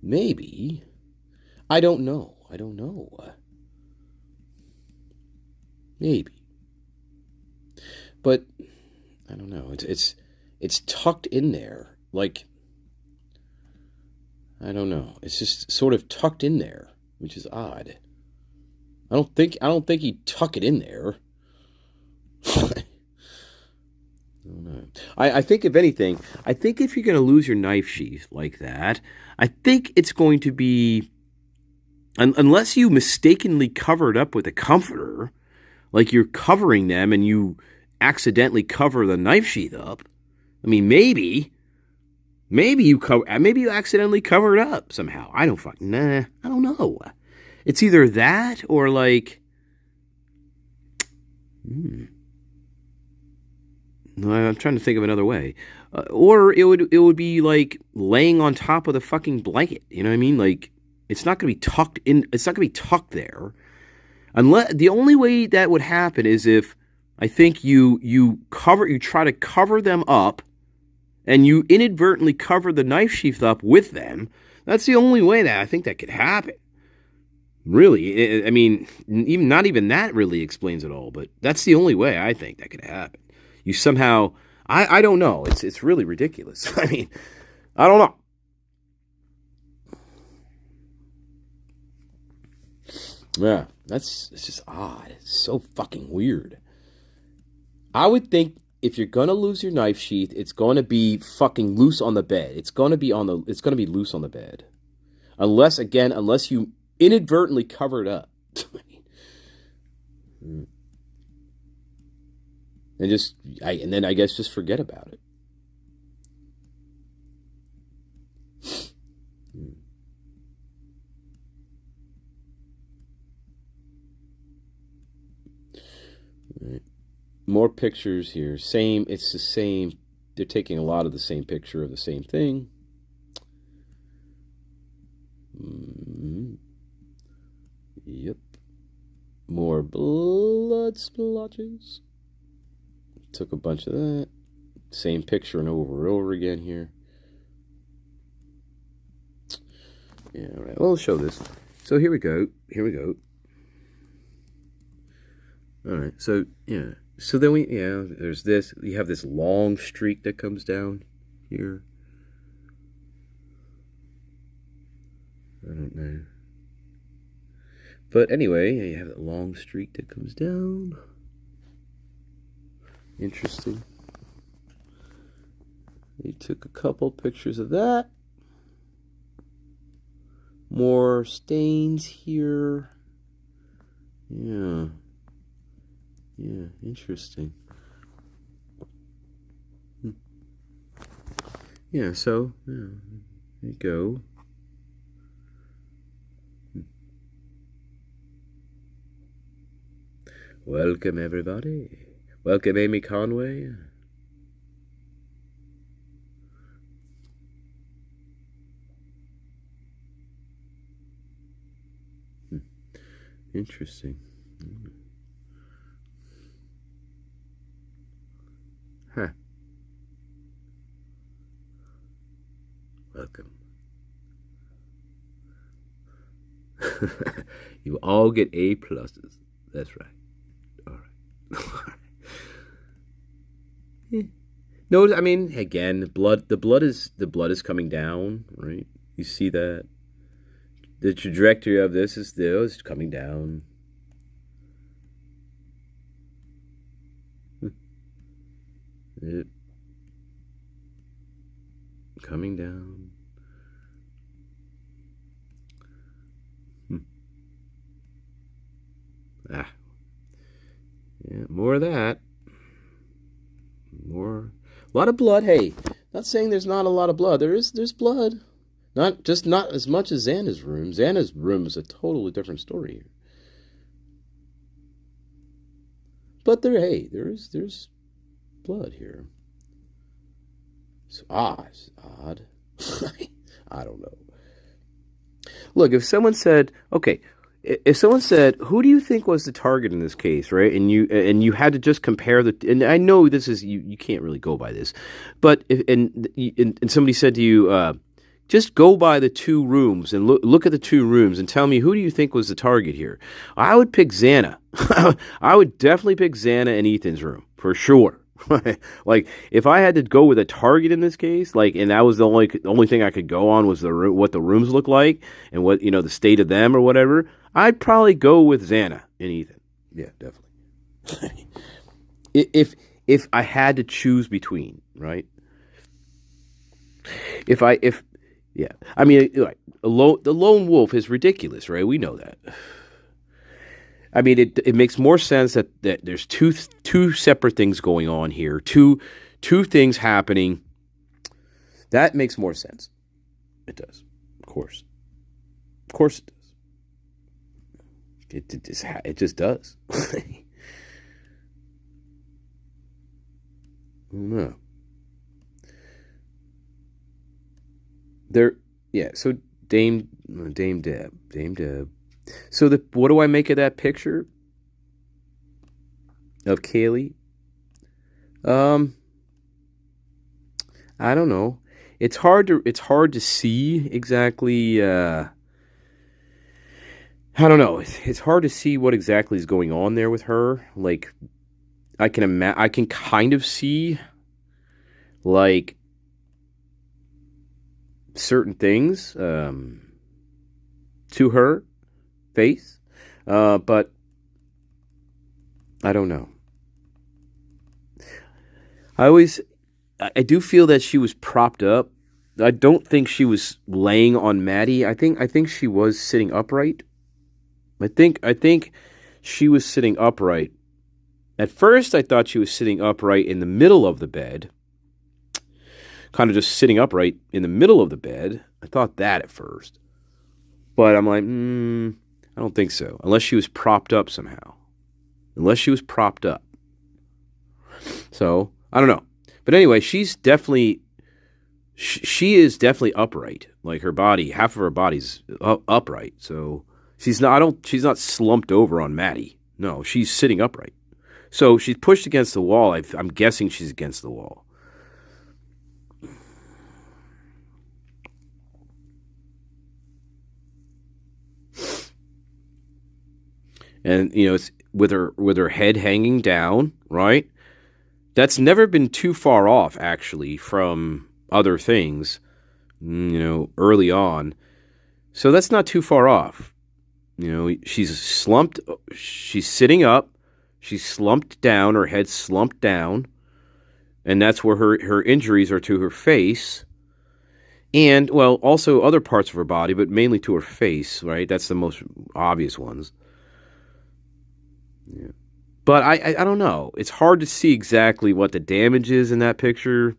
Maybe. I don't know. Maybe. But I don't know. It's tucked in there. Like, I don't know. It's just sort of tucked in there, which is odd. I don't think he'd tuck it in there. I don't know. I think, if anything, I think if you're going to lose your knife sheath like that, I think it's going to be, unless you mistakenly cover it up with a comforter, like you're covering them and you accidentally cover the knife sheath up. I mean, maybe you accidentally cover it up somehow. I don't know. It's either that or like, I'm trying to think of another way. Or it would be like laying on top of the fucking blanket. You know what I mean? Like, it's not going to be tucked in. It's not going to be tucked there. Unless the only way that would happen is if, I think, you try to cover them up, and you inadvertently cover the knife sheath up with them. That's the only way that I think that could happen. Really, I mean, not even that really explains it all. But that's the only way I think that could happen. You somehow, I don't know. It's really ridiculous. I mean, I don't know. Yeah, it's just odd. It's so fucking weird. I would think if you're gonna lose your knife sheath, it's gonna be fucking loose on the bed. It's gonna be loose on the bed, unless you inadvertently cover it up, and then I guess just forget about it. Right. More pictures here. It's the same. They're taking a lot of the same picture of the same thing. Yep. More blood splotches. Took a bunch of that. Same picture and over again here. Yeah, all right. Well, I'll show this. So here we go. All right. So, yeah. So then there's this. You have this long streak that comes down here. I don't know. But anyway, you have that long streak that comes down. Interesting. They took a couple pictures of that. More stains here. Yeah. Yeah, interesting. Yeah, so, yeah, there you go. Welcome, everybody. Welcome, Amy Conway. Interesting. Huh. Welcome. You all get A pluses. That's right. All right. No, I mean, again, the blood is coming down, right? You see that? The trajectory of this is still coming down. It, coming down. Ah. Yeah, more of that. More. A lot of blood. Hey, not saying there's not a lot of blood. There's blood. Not as much as Xana's room. Xana's room is a totally different story here. But there's blood here. It's odd. I don't know. Look, if someone said, okay, who do you think was the target in this case, right? And you had to just compare the, and I know this is, you can't really go by this, but and somebody said to you, just go by the two rooms and look at the two rooms and tell me, who do you think was the target here? I would pick Xana. I would definitely pick Xana in Ethan's room for sure. Like, if I had to go with a target in this case, like, and that was the only thing I could go on was what the rooms look like and what, the state of them or whatever, I'd probably go with Xana and Ethan. Yeah, definitely. if I had to choose between, right? Yeah, I mean, like, the lone wolf is ridiculous, right? We know that. I mean, it makes more sense that there's two separate things going on here, two things happening. That makes more sense. It does, of course it does. It just does. No. Yeah. So Dame Deb. So what do I make of that picture of Kaylee? I don't know. It's hard to see exactly. I don't know. It's hard to see what exactly is going on there with her. Like, I can kind of see, like, certain things to her face, but I don't know. I do feel that she was propped up. I don't think she was laying on Maddie. I think she was sitting upright. I think she was sitting upright. At first, I thought she was sitting upright in the middle of the bed. Kind of just sitting upright in the middle of the bed. I thought that at first. But I'm like, I don't think so. Unless she was propped up somehow. So, I don't know. But anyway, she is definitely upright. Like, her body, half of her body's upright. So, she's not slumped over on Maddie. No, she's sitting upright. So, she's pushed against the wall. I'm guessing she's against the wall. And, it's with her head hanging down, right? That's never been too far off, actually, from other things, early on. So that's not too far off. She's slumped, she's sitting up, she's slumped down, her head's slumped down, and that's where her injuries are to her face. And, well, also other parts of her body, but mainly to her face, right? That's the most obvious ones. Yeah. But I don't know. It's hard to see exactly what the damage is in that picture.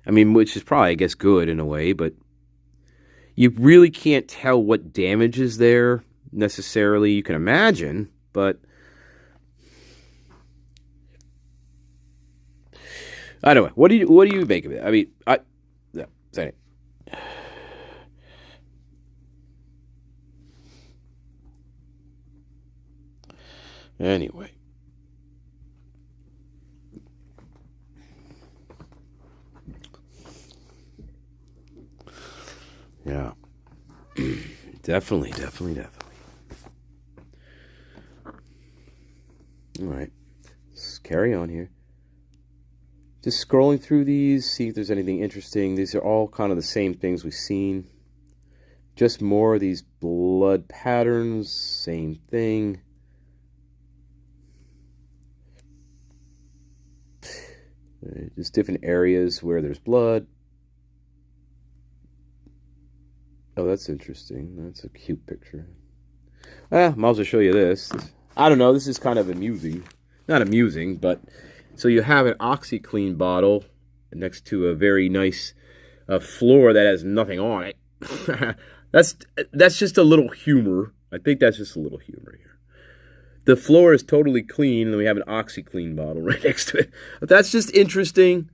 I mean, which is probably, I guess, good in a way, but you really can't tell what damage is there necessarily. You can imagine, but I don't know. What do you make of it? I mean, yeah, say it. Anyway. Yeah. Definitely. All right. Let's carry on here. Just scrolling through these, see if there's anything interesting. These are all kind of the same things we've seen. Just more of these blood patterns, same thing. Just different areas where there's blood. Oh, that's interesting. That's a cute picture. Might as well show you this. I don't know, this is kind of amusing. Not amusing, but... So you have an OxyClean bottle next to a very nice floor that has nothing on it. That's just a little humor. I think that's just a little humor here. The floor is totally clean, and we have an OxyClean bottle right next to it. But that's just interesting.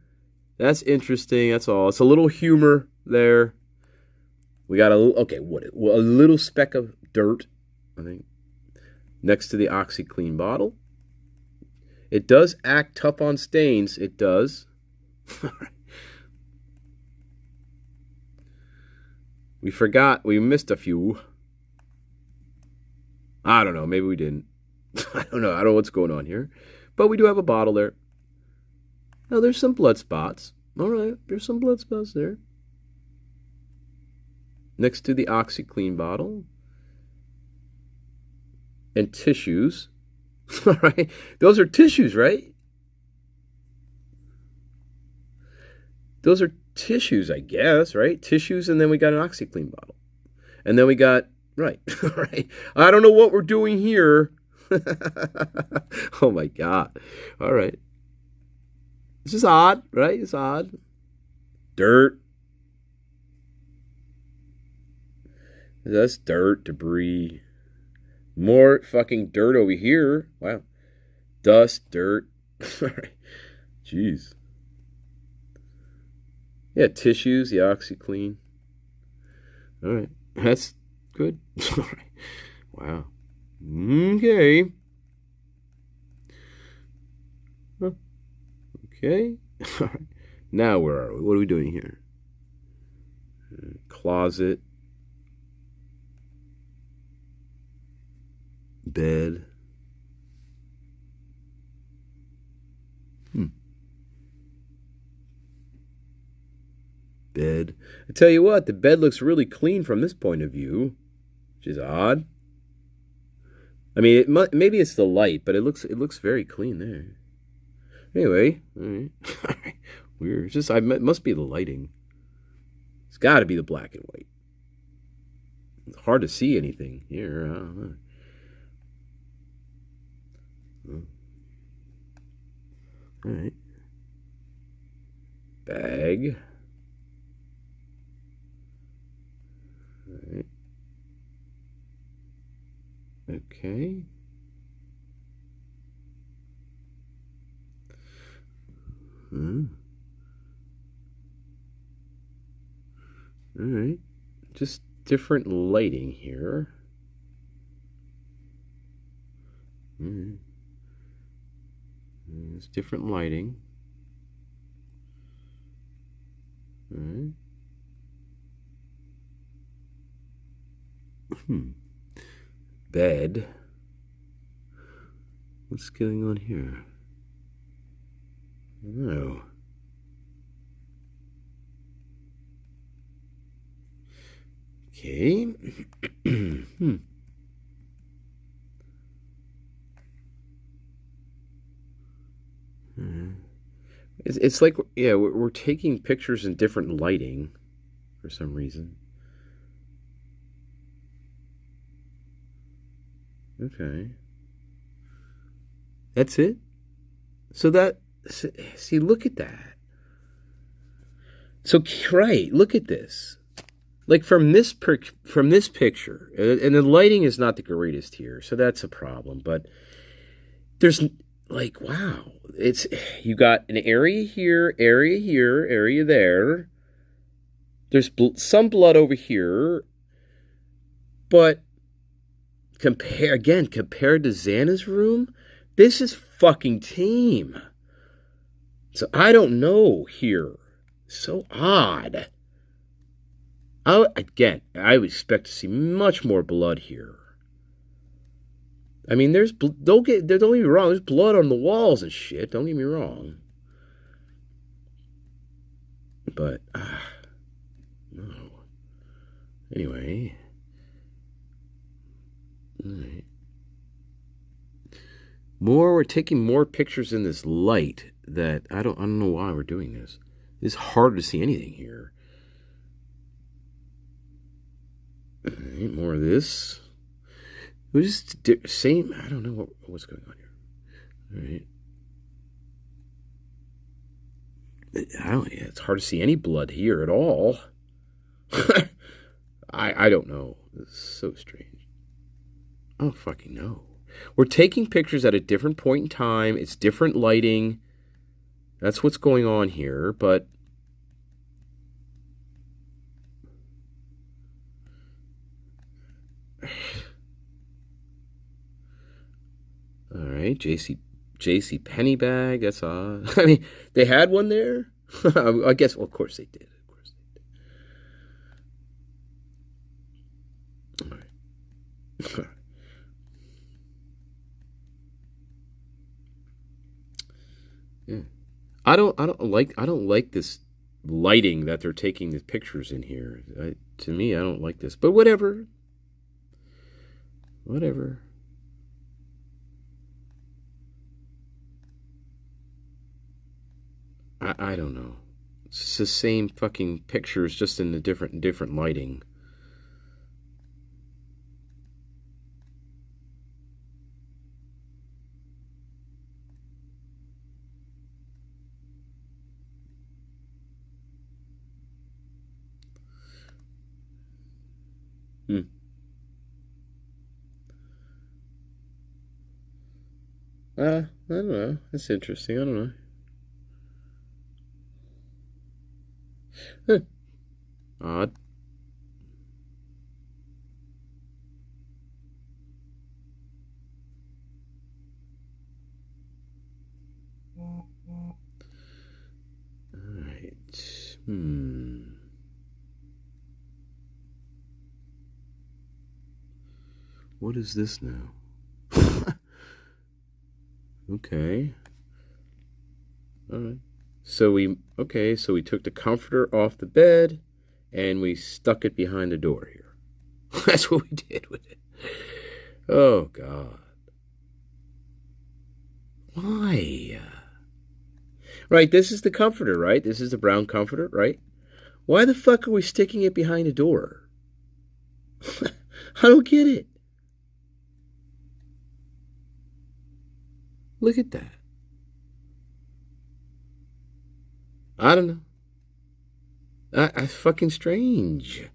That's interesting. That's all. It's a little humor there. We got a little speck of dirt, I think, next to the OxyClean bottle. It does act tough on stains. It does. We forgot. We missed a few. I don't know. Maybe we didn't. I don't know. I don't know what's going on here. But we do have a bottle there. Oh, there's some blood spots. All right. There's some blood spots there. Next to the OxyClean bottle. And tissues. All right. Those are tissues, right? Those are tissues, I guess, right? Tissues, and then we got an OxyClean bottle. And then we got, right, right. I don't know what we're doing here. Oh, my God. All right. This is odd, right? It's odd. Dirt. That's dirt, debris. More fucking dirt over here. Wow. Dust, dirt. All right. Jeez. Yeah, tissues, the OxyClean. All right. That's good. All right. Wow. Okay. Huh. Okay. All right. Now where are we? What are we doing here? Closet. Bed. Bed. I tell you what, the bed looks really clean from this point of view, which is odd. I mean, maybe it's the light, but it looks very clean there. Anyway, all right. All right. Weird. It's just it must be the lighting. It's got to be the black and white. It's hard to see anything here. I don't know. All right. Bag. All right. Okay. All right. Just different lighting here. All right. There's different lighting. All right. Bed. What's going on here? Oh. Okay. It's like, yeah, we're taking pictures in different lighting for some reason. Okay. That's it? So that, see, look at that. So, right, look at this. Like from this picture, and the lighting is not the greatest here, so that's a problem. But there's like, wow, you got an area here, area there. There's some blood over here, but compared to Xana's room, this is fucking tame. So I don't know here. So odd. I would expect to see much more blood here. I mean, don't get me wrong, there's blood on the walls and shit, don't get me wrong. But, no. Anyway. All right. We're taking more pictures in this light that I don't know why we're doing this. It's hard to see anything here. All right, more of this. It was just same. I don't know what's going on here. All right. It's hard to see any blood here at all. I don't know. It's so strange. I don't fucking know. We're taking pictures at a different point in time. It's different lighting. That's what's going on here, but all right, JC Penny bag. That's odd. I mean, they had one there. I guess. Well, of course they did. Of course they did. All right. Yeah. I don't like this lighting that they're taking the pictures in here. To me, I don't like this. But whatever. Whatever. I don't know. It's the same fucking pictures, just in the different lighting. I don't know. That's interesting. I don't know. Odd. Alright. What is this now? Okay. Alright. So we took the comforter off the bed and we stuck it behind the door here. That's what we did with it. Oh, God. Why? Right, this is the comforter, right? This is the brown comforter, right? Why the fuck are we sticking it behind the door? I don't get it. Look at that. I don't know. That's fucking strange.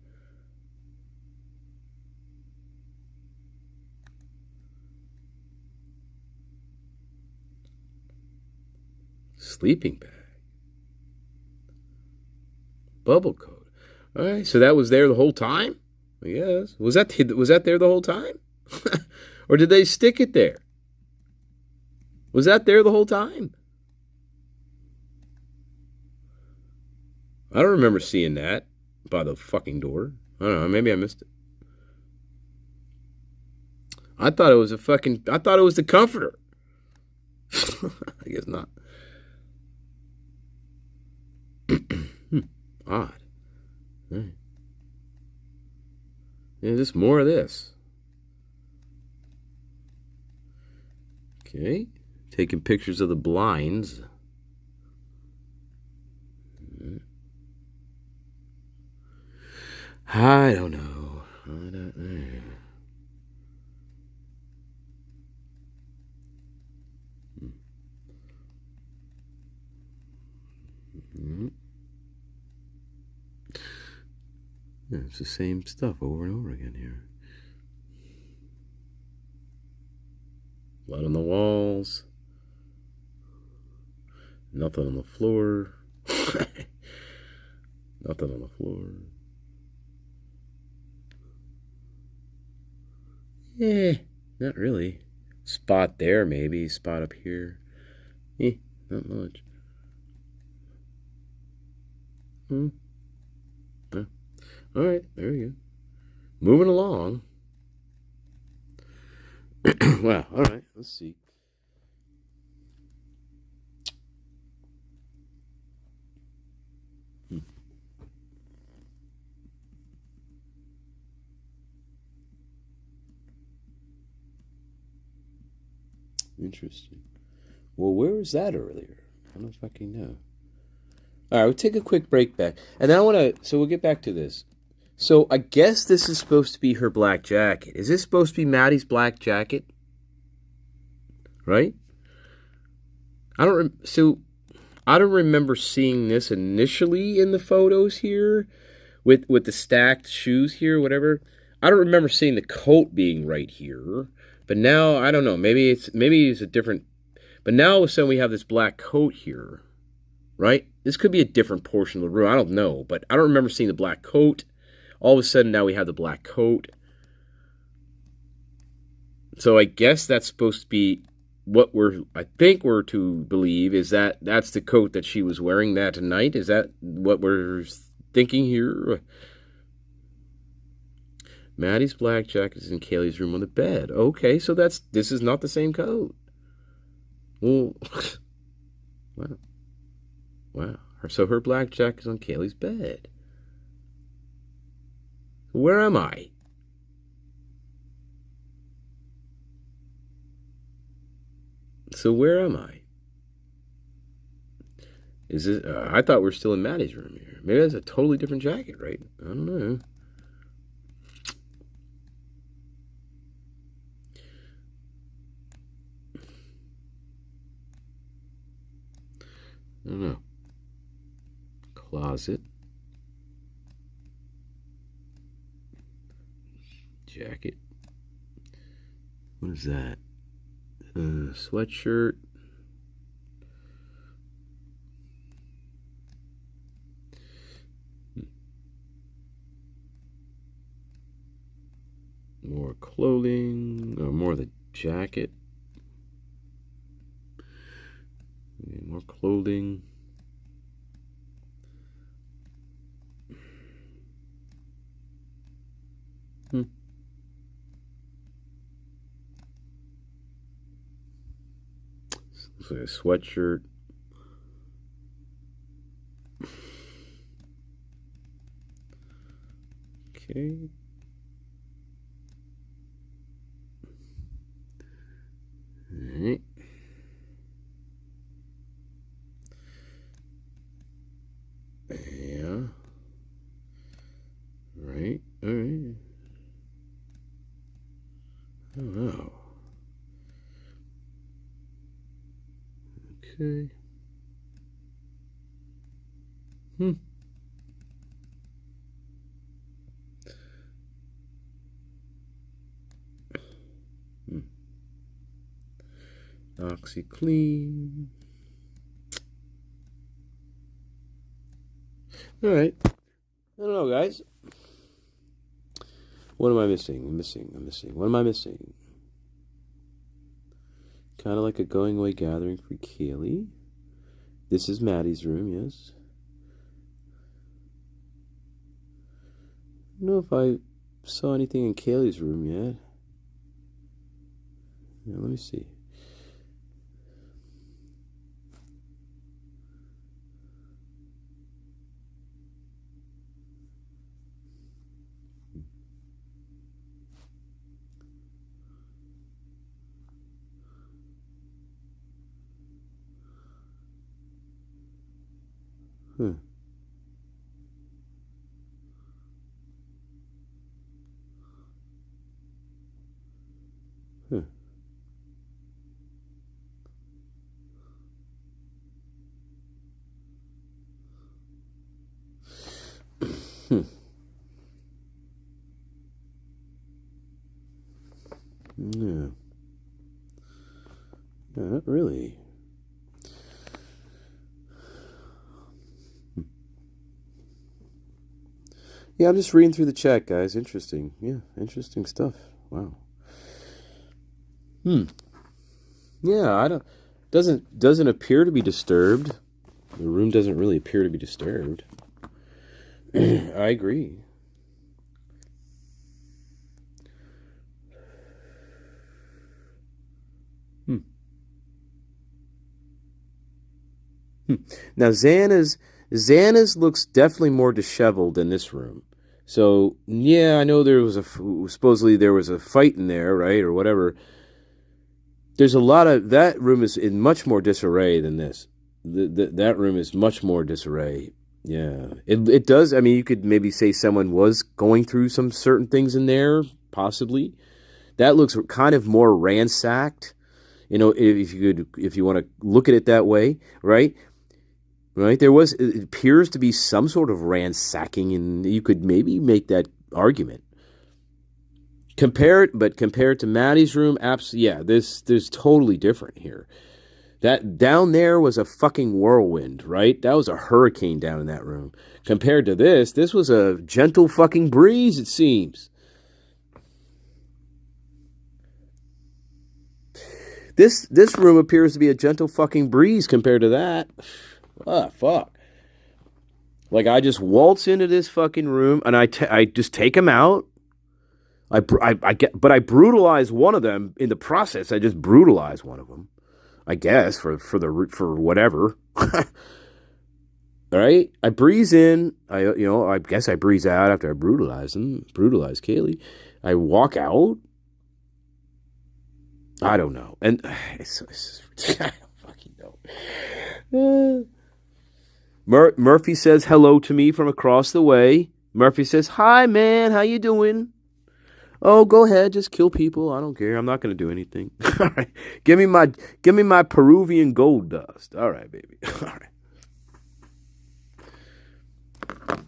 Sleeping bag. Bubble coat. All right, so that was there the whole time? I guess. Was that there the whole time? Or did they stick it there? Was that there the whole time? I don't remember seeing that by the fucking door. I don't know. Maybe I missed it. I thought it was the comforter. I guess not. Odd. Right. Yeah, just more of this. Okay. Taking pictures of the blinds. I don't know. Yeah, it's the same stuff over and over again here. Blood on the walls. Nothing on the floor. Nothing on the floor. Not really. Spot there, maybe. Spot up here. Not much. All right, there we go. Moving along. Wow, all right, let's see. Interesting. Well, where was that earlier? I don't fucking know. All right, we'll take a quick break back. And then I want to... So we'll get back to this. So I guess this is supposed to be her black jacket. Is this supposed to be Maddie's black jacket? Right? I don't remember seeing this initially in the photos here with the stacked shoes here, whatever. I don't remember seeing the coat being right here. But now, I don't know. Maybe it's a different... But now all of a sudden we have this black coat here. Right? This could be a different portion of the room. I don't know. But I don't remember seeing the black coat. All of a sudden now we have the black coat. So I guess that's supposed to be what I think we're to believe is that that's the coat that she was wearing that night. Is that what we're thinking here? Maddie's black jacket is in Kaylee's room on the bed. Okay, so this is not the same coat. Well, wow. So her black jacket is on Kaylee's bed. Where am I? So where am I? Is it? I thought we were still in Maddie's room here. Maybe that's a totally different jacket, right? I don't know. I don't know. Closet. Jacket. What is that? Sweatshirt. More clothing. Or more of the jacket. More clothing. Looks like a sweatshirt. Okay. All right. Yeah. Right. All right. I don't know. Okay. OxyClean. All right. I don't know, guys. What am I missing? I'm missing. What am I missing? Kind of like a going away gathering for Kaylee. This is Maddie's room, yes. I don't know if I saw anything in Kaylee's room yet. Yeah, let me see. Huh. Huh. Yeah. Yeah, not really. Yeah, I'm just reading through the chat, guys. Interesting. Yeah, interesting stuff. Wow. Yeah, I don't... Doesn't appear to be disturbed. The room doesn't really appear to be disturbed. I agree. Now, Xana's looks definitely more disheveled in this room. So, yeah, I know there was supposedly there was a fight in there, right, or whatever. There's a lot of that room is in much more disarray than this. That room is much more disarray. Yeah, it does. I mean, you could maybe say someone was going through some certain things in there, possibly. That looks kind of more ransacked. You know, if you want to look at it that way, right? Right? It appears to be some sort of ransacking, and you could maybe make that argument. Compared to Maddie's room, yeah, there's totally different here. That down there was a fucking whirlwind, right? That was a hurricane down in that room. Compared to this was a gentle fucking breeze, it seems. This room appears to be a gentle fucking breeze compared to that. Ah, fuck. Like, I just waltz into this fucking room, and I just take him out. But I brutalize one of them in the process. I just brutalize one of them, I guess, for whatever. All right, I breeze in. I guess I breeze out after I brutalize Kaylee. I walk out. I don't know, and I don't fucking know. Murphy says hello to me from across the way. Murphy says, "Hi, man. How you doing?" Oh, go ahead, just kill people. I don't care. I'm not going to do anything. All right. Give me my Peruvian gold dust. All right, baby. All right.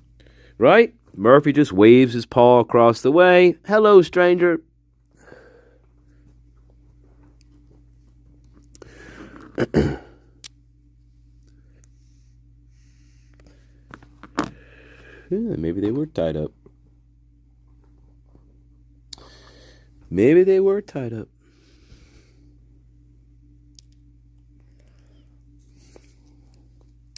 Right? Murphy just waves his paw across the way. Hello, stranger. Yeah, maybe they were tied up. Maybe they were tied up.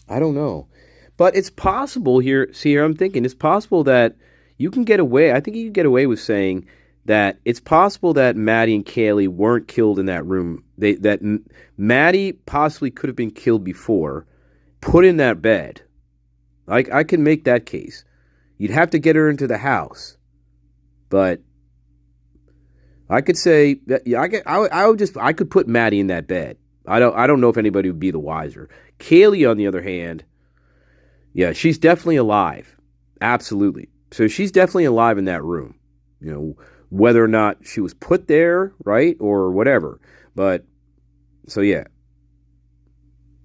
I don't know. But it's possible here. See, here I'm thinking it's possible that you can get away. I think you can get away with saying that it's possible that Maddie and Kaylee weren't killed in that room. That Maddie possibly could have been killed before, put in that bed. I can make that case. You'd have to get her into the house. But I could say that I could put Maddie in that bed. I don't know if anybody would be the wiser. Kaylee, on the other hand, yeah, she's definitely alive. Absolutely. So she's definitely alive in that room. You know, whether or not she was put there, right, or whatever. But so yeah.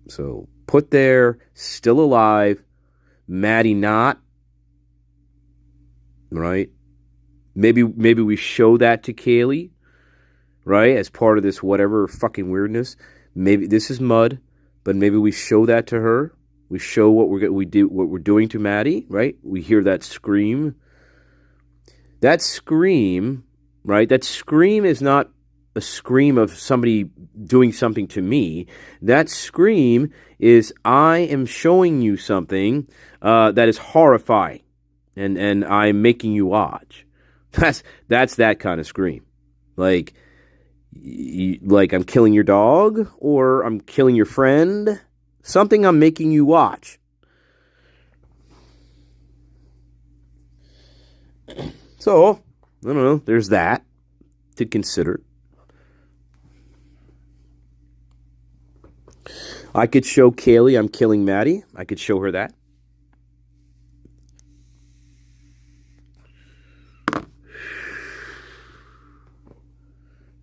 So put there, still alive. Maddie not. Right? Maybe we show that to Kaylee, right? As part of this whatever fucking weirdness. Maybe this is mud, but maybe we show that to her. We show what we're doing to Maddie, right? We hear that scream. That scream, right? That scream is not a scream of somebody doing something to me. That scream is I am showing you something that is horrifying, and I'm making you watch. That's that kind of scream. Like I'm killing your dog or I'm killing your friend. Something I'm making you watch. So, I don't know. There's that to consider. I could show Kaylee I'm killing Maddie. I could show her that.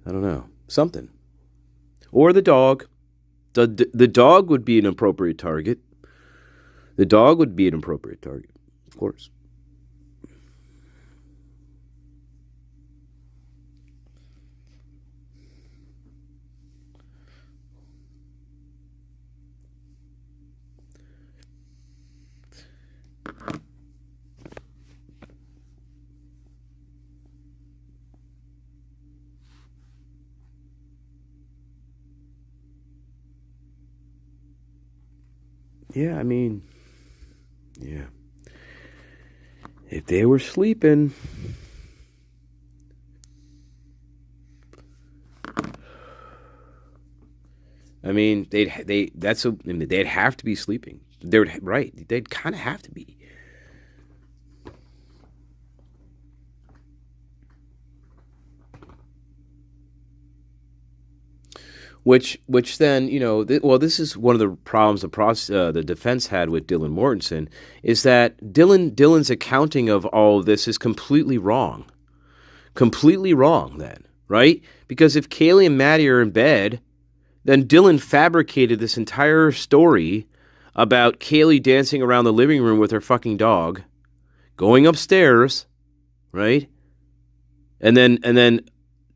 I don't know. Something. Or the dog. The dog would be an appropriate target. The dog would be an appropriate target, of course. Yeah, I mean, yeah. If they were sleeping, I mean, they'd have to be sleeping. They'd kind of have to be. Which then, well, this is one of the problems the defense had with Dylan Mortensen, is that Dylan's accounting of all of this is completely wrong. Completely wrong then, right? Because if Kaylee and Maddie are in bed, then Dylan fabricated this entire story about Kaylee dancing around the living room with her fucking dog, going upstairs, right? And then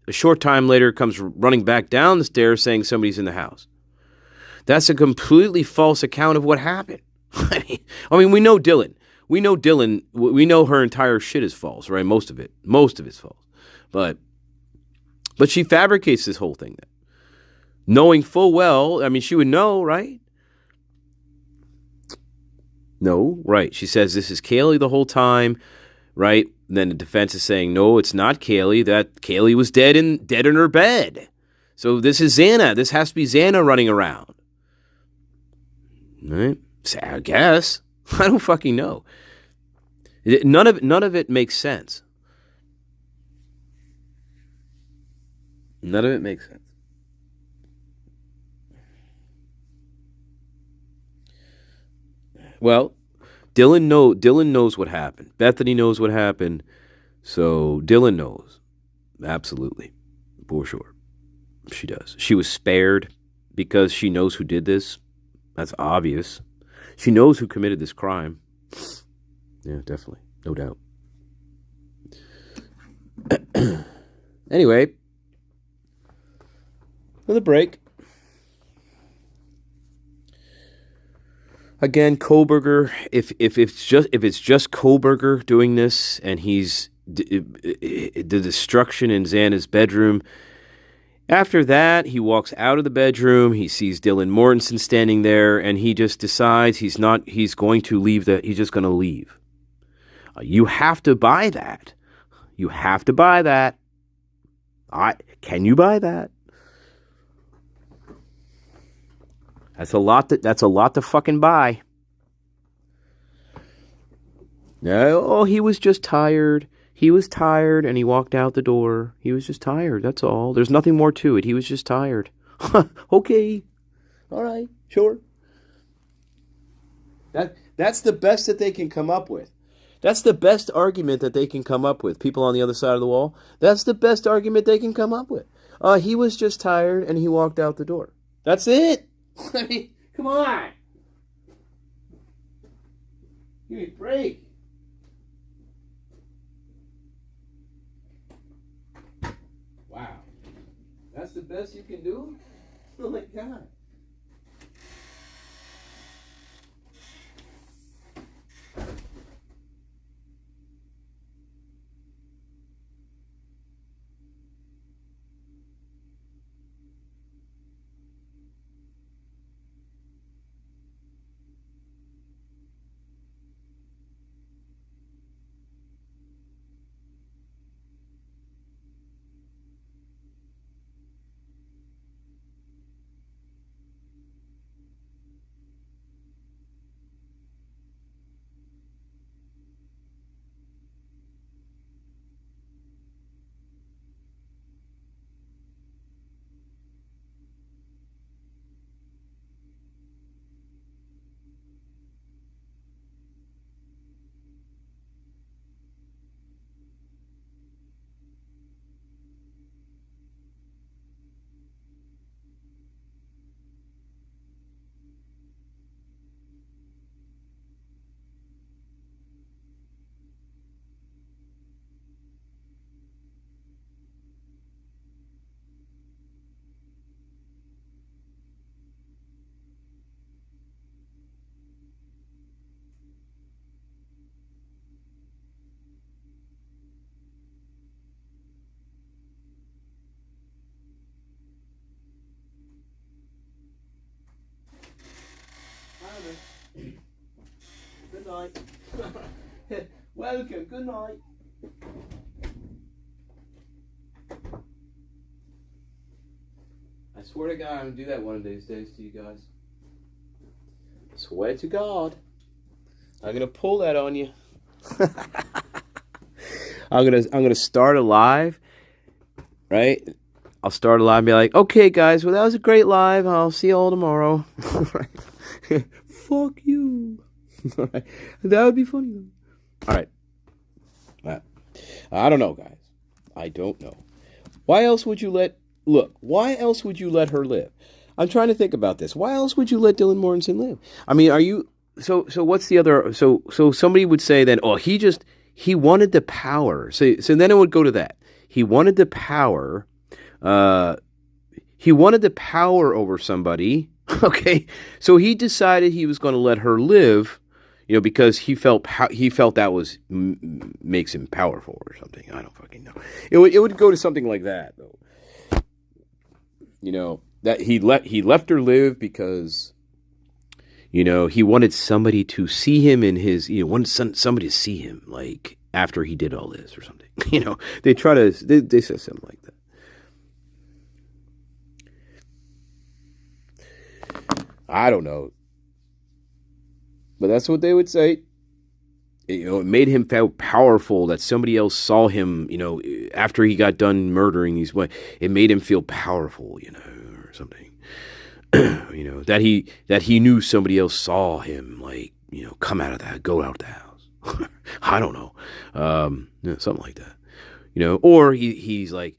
a short time later comes running back down the stairs saying somebody's in the house. That's a completely false account of what happened. I mean, we know Dylan. We know her entire shit is false, right? Most of it's false. But she fabricates this whole thing then. Knowing full well, I mean, she would know, right? No, right. She says this is Kaylee the whole time, right? And then the defense is saying, no, it's not Kaylee. That Kaylee was dead in her bed. So this is Xana. This has to be Xana running around. Right? So I guess. I don't fucking know. None of it makes sense. None of it makes sense. Well, Dylan knows what happened. Bethany knows what happened. So Dylan knows. Absolutely. For sure. She does. She was spared because she knows who did this. That's obvious. She knows who committed this crime. Yeah, definitely. No doubt. Anyway, another break. Again, Kohlberger. If it's just Kohlberger doing this, and he's the destruction in Xana's bedroom. After that, he walks out of the bedroom. He sees Dylan Mortensen standing there, and he just decides he's going to leave. He's just going to leave. You have to buy that. You have to buy that. Can you buy that? That's a lot to fucking buy. No, he was just tired. He was tired and he walked out the door. He was just tired, that's all. There's nothing more to it. He was just tired. Okay. All right, sure. That's the best that they can come up with. That's the best argument that they can come up with. People on the other side of the wall. That's the best argument they can come up with. He was just tired and he walked out the door. That's it. I mean, come on. Give me a break. Wow. That's the best you can do? Oh my God. Good night. Welcome. Good night. I swear to God, I'm gonna do that one of these days to you guys. I swear to God, I'm gonna pull that on you. I'm gonna start a live, right? I'll start a live and be like, okay, guys, well, that was a great live. I'll see you all tomorrow. Fuck you. All right. That would be funny. All right. I don't know, guys. I don't know. Why else would you let her live? I'm trying to think about this. Why else would you let Dylan Mortensen live? I mean, are you... So what's the other... So somebody would say then, oh, he wanted the power. So then it would go to that. He wanted the power. He wanted the power over somebody. Okay. So he decided he was going to let her live, because he felt that was makes him powerful or something. I don't fucking know. It would go to something like that, though. That he left her live because, he wanted somebody to see him in his, wanted somebody to see him, like, after he did all this or something. They say something like that. I don't know. But that's what they would say. It made him feel powerful that somebody else saw him, after he got done murdering these women. It made him feel powerful, or something. That he knew somebody else saw him, like, come out of that, go out the house. I don't know. Something like that. Or he's like,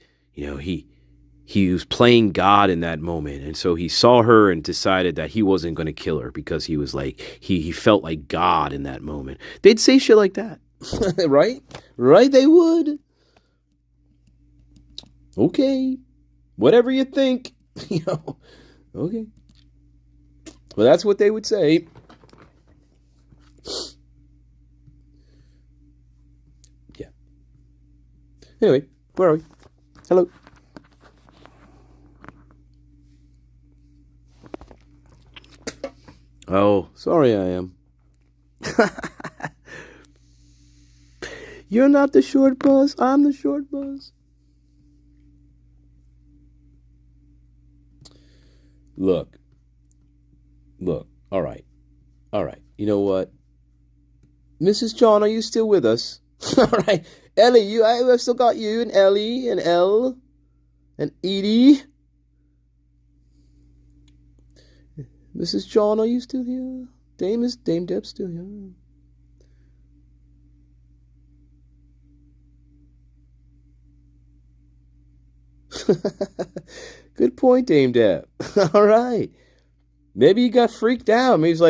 he was playing God in that moment. And so he saw her and decided that he wasn't going to kill her because he was like, he felt like God in that moment. They'd say shit like that. Right? Right, they would. Okay. Whatever you think. Okay. Well, that's what they would say. Yeah. Anyway, where are we? Hello. Oh, sorry I am. You're not the short bus. I'm the short bus. Look. All right. You know what? Mrs. John, are you still with us? All right. Ellie, I've still got you and Ellie and Elle and Edie. Mrs. John, are you still here? Dame Deb's still here. Good point, Dame Deb. All right. Maybe he got freaked out. Maybe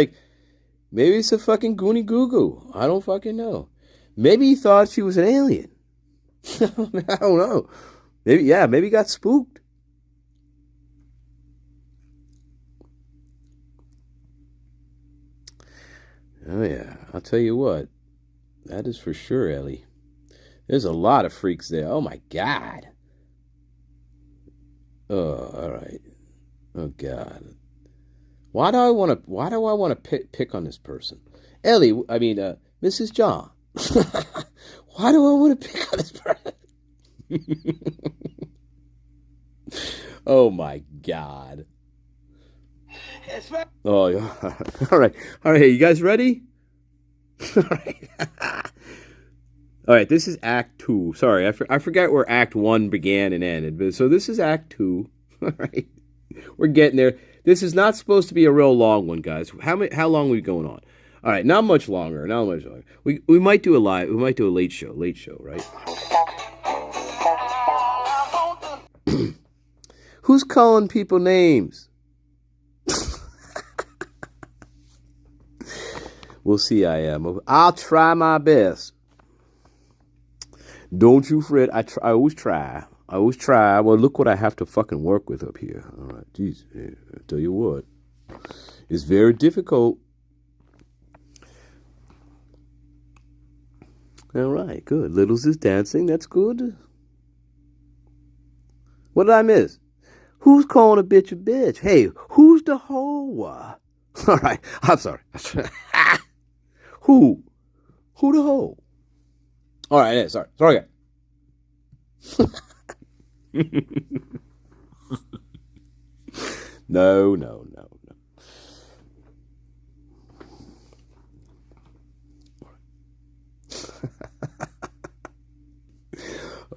it's a fucking goony goo goo. I don't fucking know. Maybe he thought she was an alien. I don't know. Maybe he got spooked. Oh, yeah. I'll tell you what. That is for sure, Ellie. There's a lot of freaks there. Oh, my God. Oh, all right. Oh, God. Why do I want to pick on this person? Ellie, Mrs. John. Why do I want to pick on this person? Oh, my God. Oh, yeah. All right. You guys ready? All right. All right, this is Act 2. Sorry, I forgot where Act 1 began and ended. So this is Act 2. All right. We're getting there. This is not supposed to be a real long one, guys. How long are we going on? All right, not much longer. We might do a late show, right? Who's calling people names? We'll see. I'll try my best. Don't you fret. I always try. Well, look what I have to fucking work with up here. All right. Jeez. I tell you what. It's very difficult. All right. Good. Littles is dancing. That's good. What did I miss? Who's calling a bitch a bitch? Hey, who's the hoe? All right. I'm sorry. Who the hoe? All right, yeah, sorry again. No.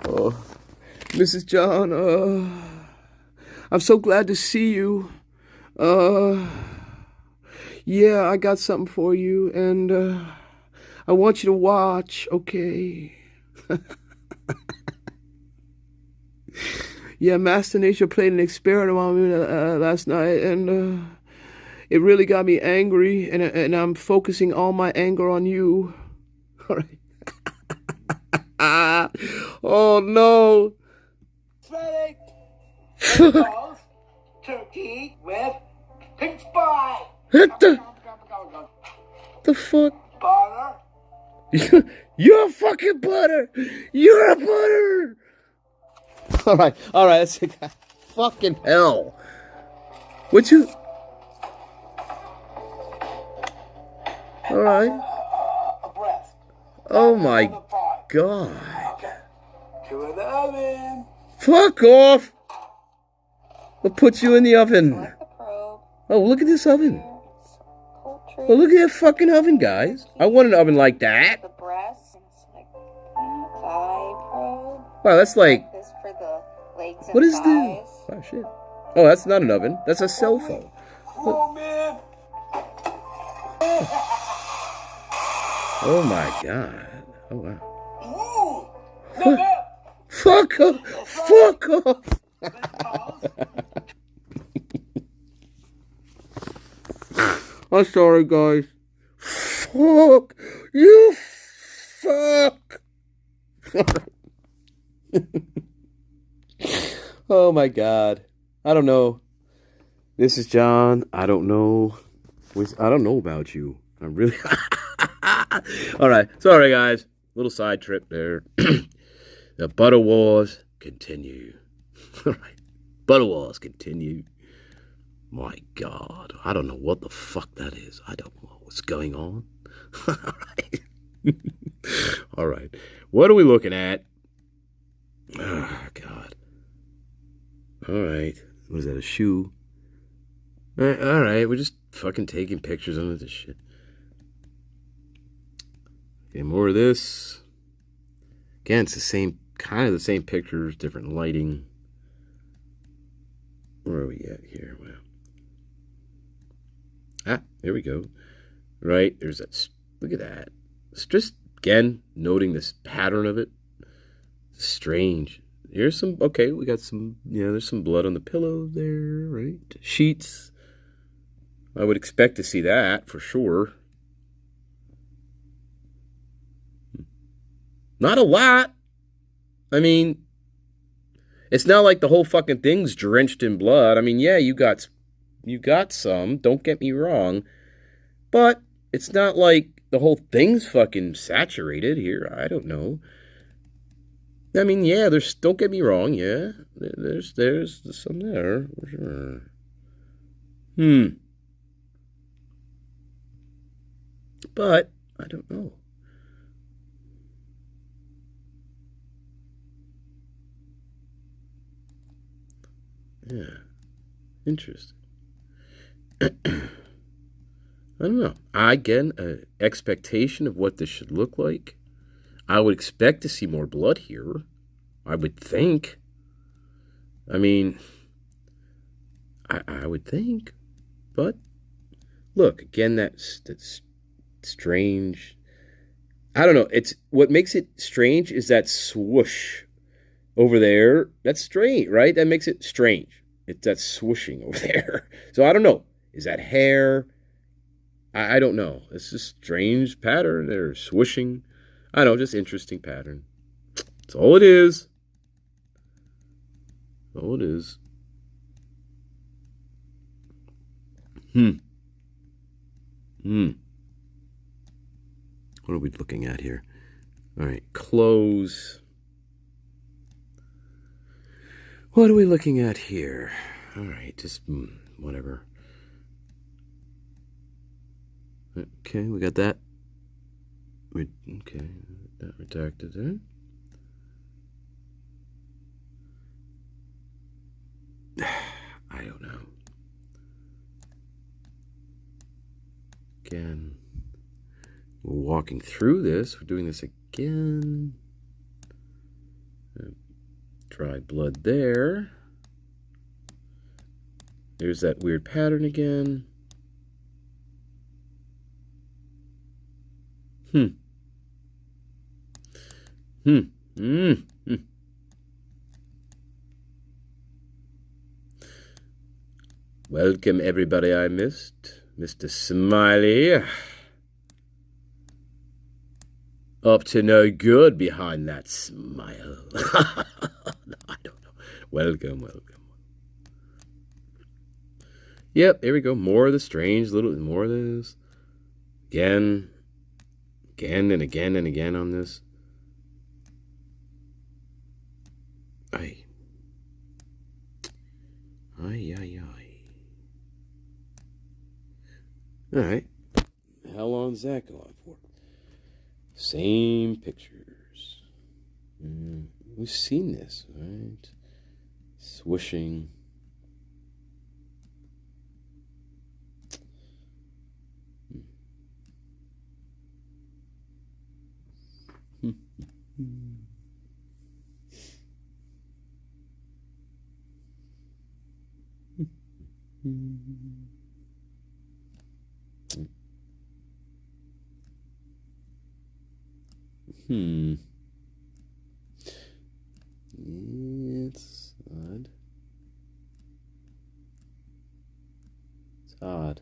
Oh, Mrs. John, I'm so glad to see you. Yeah, I got something for you, and I want you to watch, okay? Yeah, Master Nature played an experiment on me last night, and it really got me angry, and I'm focusing all my anger on you. All right. Oh, no. Ready? Meatballs, turkey with pink pie. What the fuck? Butter. You're fucking butter. You're a butter. All right. That's fucking hell. What you? All right. A breast. Oh my god. Okay. To the oven. Fuck off. We'll put you in the oven. Select the probe. Oh, look at this oven. Poultry. Oh, look at that fucking oven, guys. I want an oven like that. The breast. Select thigh probe. Wow, that's like. This for the legs and What is thighs. this? Oh, shit. Oh, that's not an oven. That's a cell phone. Come on, man. Oh my god. Oh, wow. Ooh. No, Fuck off. Fuck off. I'm sorry, guys. Fuck. You fuck. Oh my god. I don't know. This is John. I don't know. I don't know about you. I really. All right. Sorry, guys. Little side trip there. The Butter Wars continue. All right. Butter Wars continue. My God. I don't know what the fuck that is. I don't know what's going on. All right. All right. What are we looking at? Oh, God. All right. What is that, a shoe? All right. We're just fucking taking pictures of this shit. Okay, more of this. Again, it's the same, kind of the same pictures, different lighting. Where are we at here? Well, there we go. Right, there's that. Look at that. It's just, again, noting this pattern of it. Strange. Here's some, okay, we got some, there's some blood on the pillow there, right? Sheets. I would expect to see that, for sure. Not a lot. I mean, it's not like the whole fucking thing's drenched in blood. I mean, yeah, you got some, don't get me wrong. But it's not like the whole thing's fucking saturated here. I don't know. I mean, yeah, don't get me wrong, yeah. There's some there, for sure. But, I don't know. Yeah. Interesting. I don't know. Again, an expectation of what this should look like. I would expect to see more blood here. I would think. I mean, I would think. But, look, again, that's strange. I don't know. It's what makes it strange is that swoosh over there. That's strange, right? That makes it strange. It's that swooshing over there. So I don't know. Is that hair? I don't know. It's a strange pattern. They're swooshing. I don't know, just interesting pattern. That's all it is. All it is. What are we looking at here? All right, close. What are we looking at here? All right, just whatever. Okay, we got that. Okay, that redacted there. I don't know. Again, we're walking through this. We're doing this again. Dried blood there. There's that weird pattern again. Welcome everybody I missed. Mr. Smiley. Up to no good behind that smile. I don't know. Welcome. Yep, there we go. More of the strange little, more of this. Again and again and again on this. Ay. Alright. How long is that going for? Same pictures. We've seen this, right? Swooshing. It's odd. It's odd.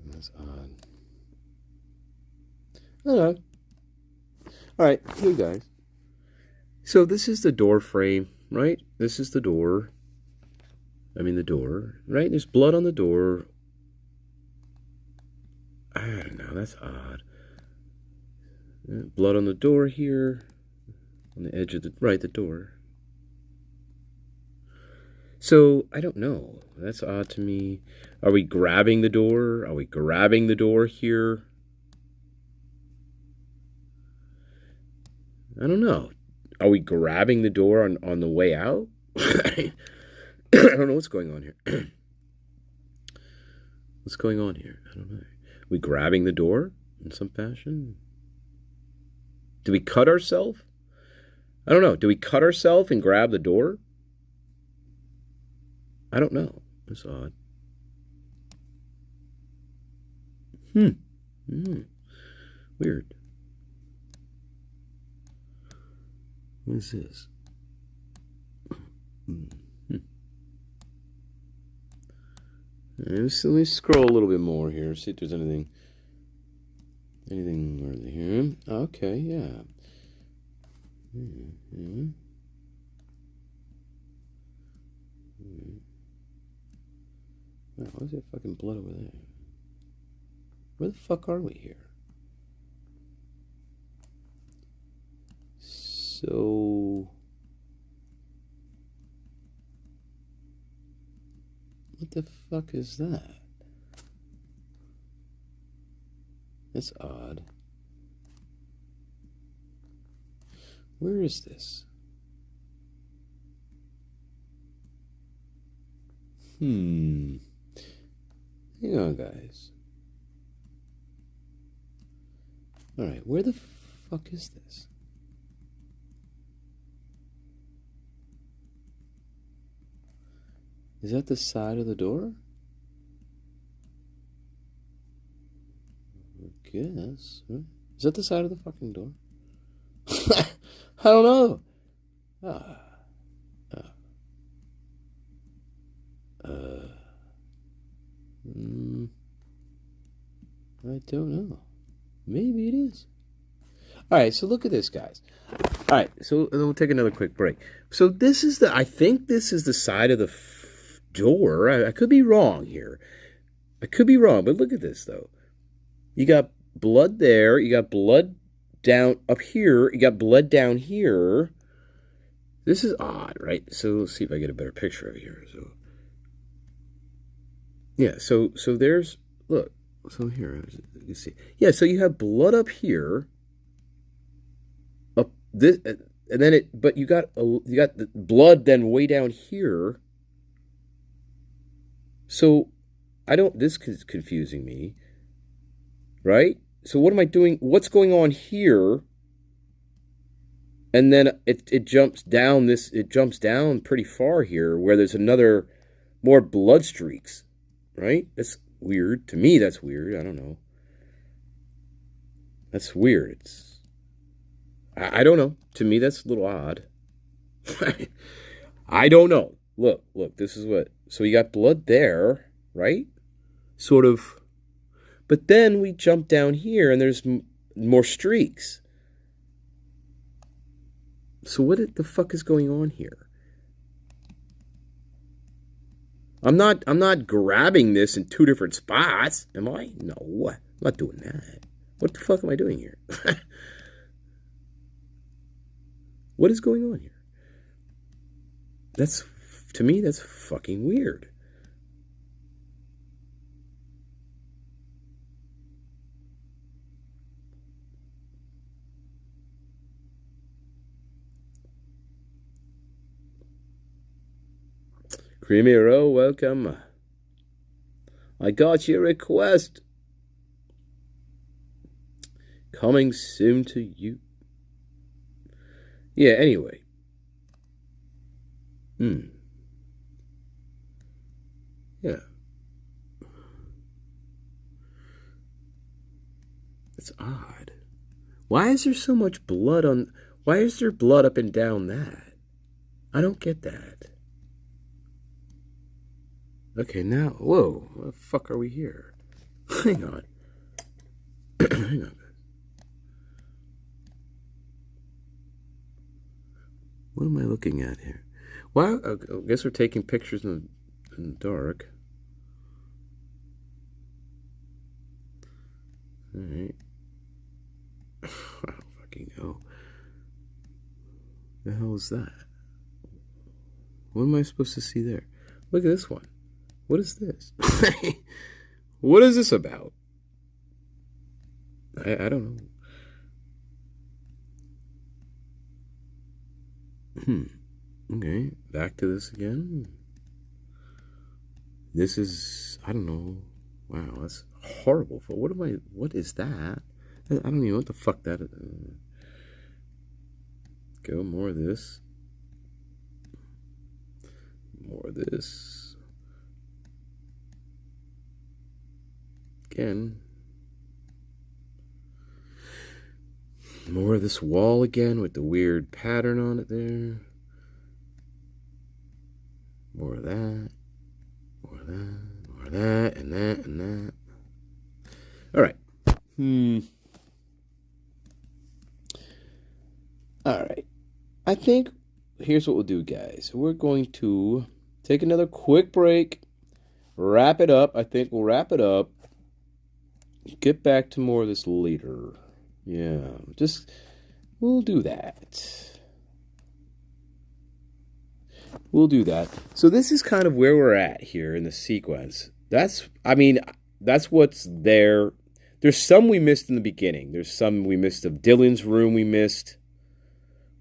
That's odd. Hello. Alright, you guys. So this is the door frame, right? This is the door. I mean the door, right? There's blood on the door. I don't know, that's odd. Blood on the door here. On the edge of the, right, the door. So, I don't know. That's odd to me. Are we grabbing the door? Are we grabbing the door here? I don't know. Are we grabbing the door on the way out? I don't know what's going on here. What's going on here? I don't know. Are we grabbing the door in some fashion? Do we cut ourselves? I don't know. Do we cut ourselves and grab the door? I don't know. That's odd. Weird. What is this? Let me scroll a little bit more here. See if there's anything worthy here. Okay, yeah. Wow, what's that fucking blood over there? Where the fuck are we here? So... what the fuck is that? That's odd. Where is this? Hang on, guys. Alright, where the fuck is this? Is that the side of the door? I guess. Right? Is that the side of the fucking door? I don't know. I don't know. Maybe it is. Alright, so look at this, guys. Alright, so we'll take another quick break. So this is I think this is the side of the door. I could be wrong here. I could be wrong, but look at this, though. You got blood there. You got blood down up here. You got blood down here. This is odd, right? So let's see if I get a better picture of it here. So yeah, so there's, look, so here you can see. Yeah, so you have blood up here, up this, and then but you got the blood then way down here. So this is confusing me, right? So what am I doing? What's going on here? And then it jumps down it jumps down pretty far here where there's more blood streaks, right? That's weird. To me, that's weird. I don't know. That's weird. I don't know. To me, that's a little odd. I don't know. Look, this is so you got blood there, right? Sort of. But then we jump down here and there's more streaks. So what the fuck is going on here? I'm not grabbing this in two different spots, am I? No, I'm not doing that. What the fuck am I doing here? What is going on here? To me, that's fucking weird. Creamy Row, welcome. I got your request. Coming soon to you. Yeah, anyway. Yeah. It's odd. Why is there so much blood on... Why is there blood up and down that? I don't get that. Okay, now... Whoa. Where the fuck are we here? Hang on. Hang on. What am I looking at here? Well, I guess we're taking pictures in the dark. Alright. I don't fucking know. The hell is that? What am I supposed to see there? Look at this one. What is this? What is this about? I don't know. Okay, back to this again. This is, I don't know. Wow, that's horrible. What is that? I don't even know what the fuck that is. Go, more of this. More of this. Again. More of this wall again with the weird pattern on it there. More of that. More of that. More of that. And that. And that. Alright. Alright. I think here's what we'll do, guys. We're going to take another quick break. Wrap it up. I think we'll wrap it up. Get back to more of this later. Yeah. We'll do that. We'll do that. So this is kind of where we're at here in the sequence. That's what's there. There's some we missed in the beginning. There's some we missed of Dylan's room we missed.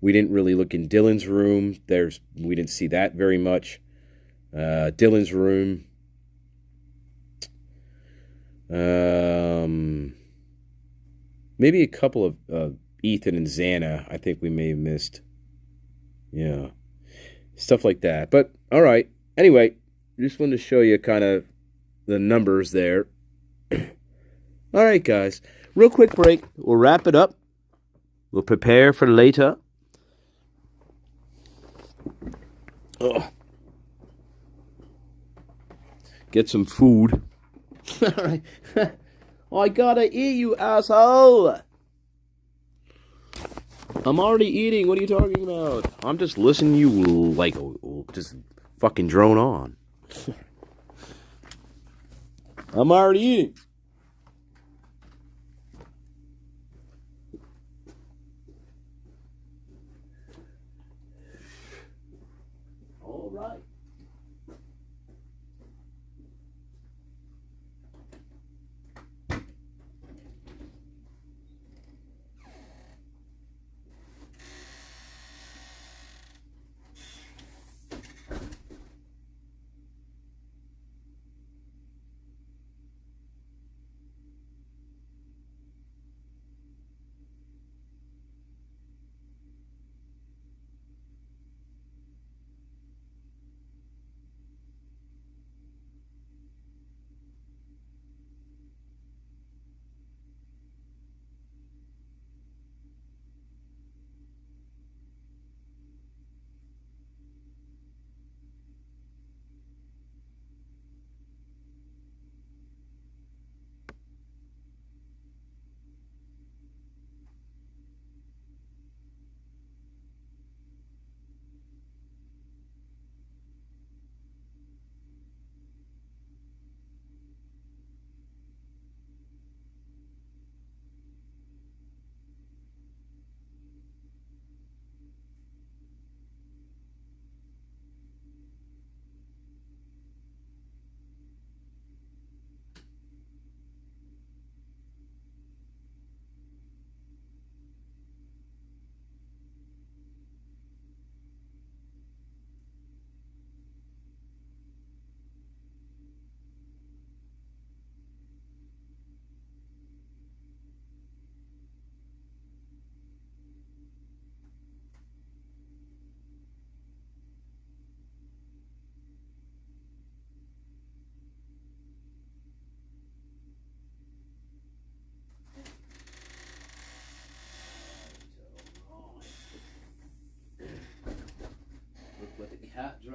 We didn't really look in Dylan's room. We didn't see that very much. Dylan's room. Maybe a couple of Ethan and Xana, I think we may have missed. Yeah. Stuff like that. But, all right. Anyway, just wanted to show you kind of the numbers there. All right, guys. Real quick break. We'll wrap it up. We'll prepare for later. Get some food. All right. I gotta eat, you asshole. I'm already eating. What are you talking about? I'm just listening to you like just fucking drone on. I'm already eating.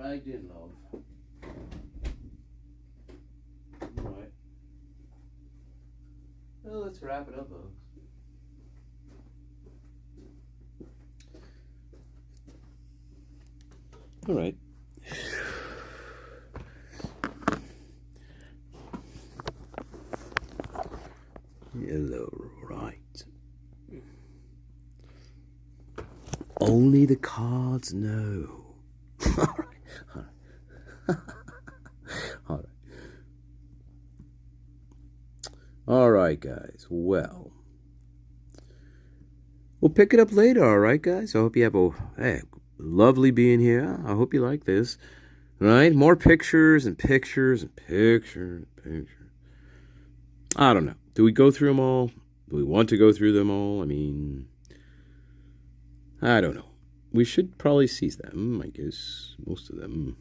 right then, love. All right. Well, let's wrap it up, folks. All right. Hello, right. Only the cards know. All right. All right. All right, guys. Well, we'll pick it up later. All right, guys. I hope you have a lovely being here. I hope you like this. Right? More pictures and pictures and pictures and pictures. I don't know. Do we go through them all? Do we want to go through them all? I mean, I don't know. We should probably see them, I guess. Most of them.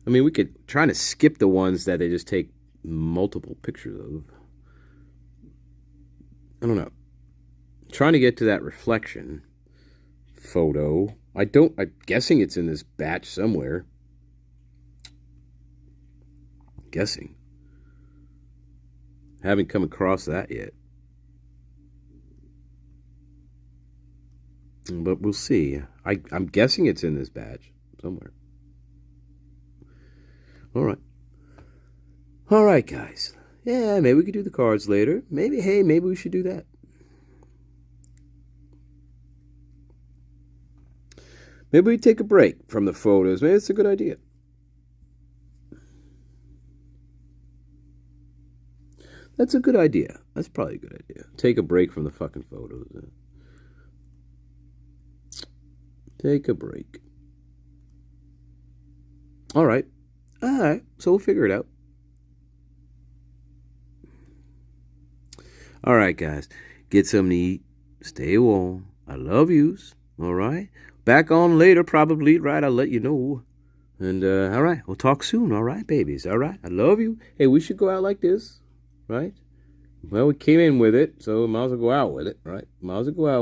I mean, we could try to skip the ones that they just take multiple pictures of. I don't know. Trying to get to that reflection photo. I'm guessing it's in this batch somewhere. Guessing. Haven't come across that yet. But we'll see. I'm guessing it's in this batch somewhere. All right. All right, guys. Yeah, maybe we could do the cards later. Maybe we should do that. Maybe we take a break from the photos. Maybe it's a good idea. That's a good idea. That's probably a good idea. Take a break from the fucking photos. Take a break. All right. So we'll figure it out. All right, guys. Get something to eat. Stay warm. I love yous. All right. Back on later, probably. Right. I'll let you know. And, all right. We'll talk soon. All right, babies. All right. I love you. Hey, we should go out like this. Right? Well, we came in with it, so we might as well go out with it. Right? Might as well go out with it.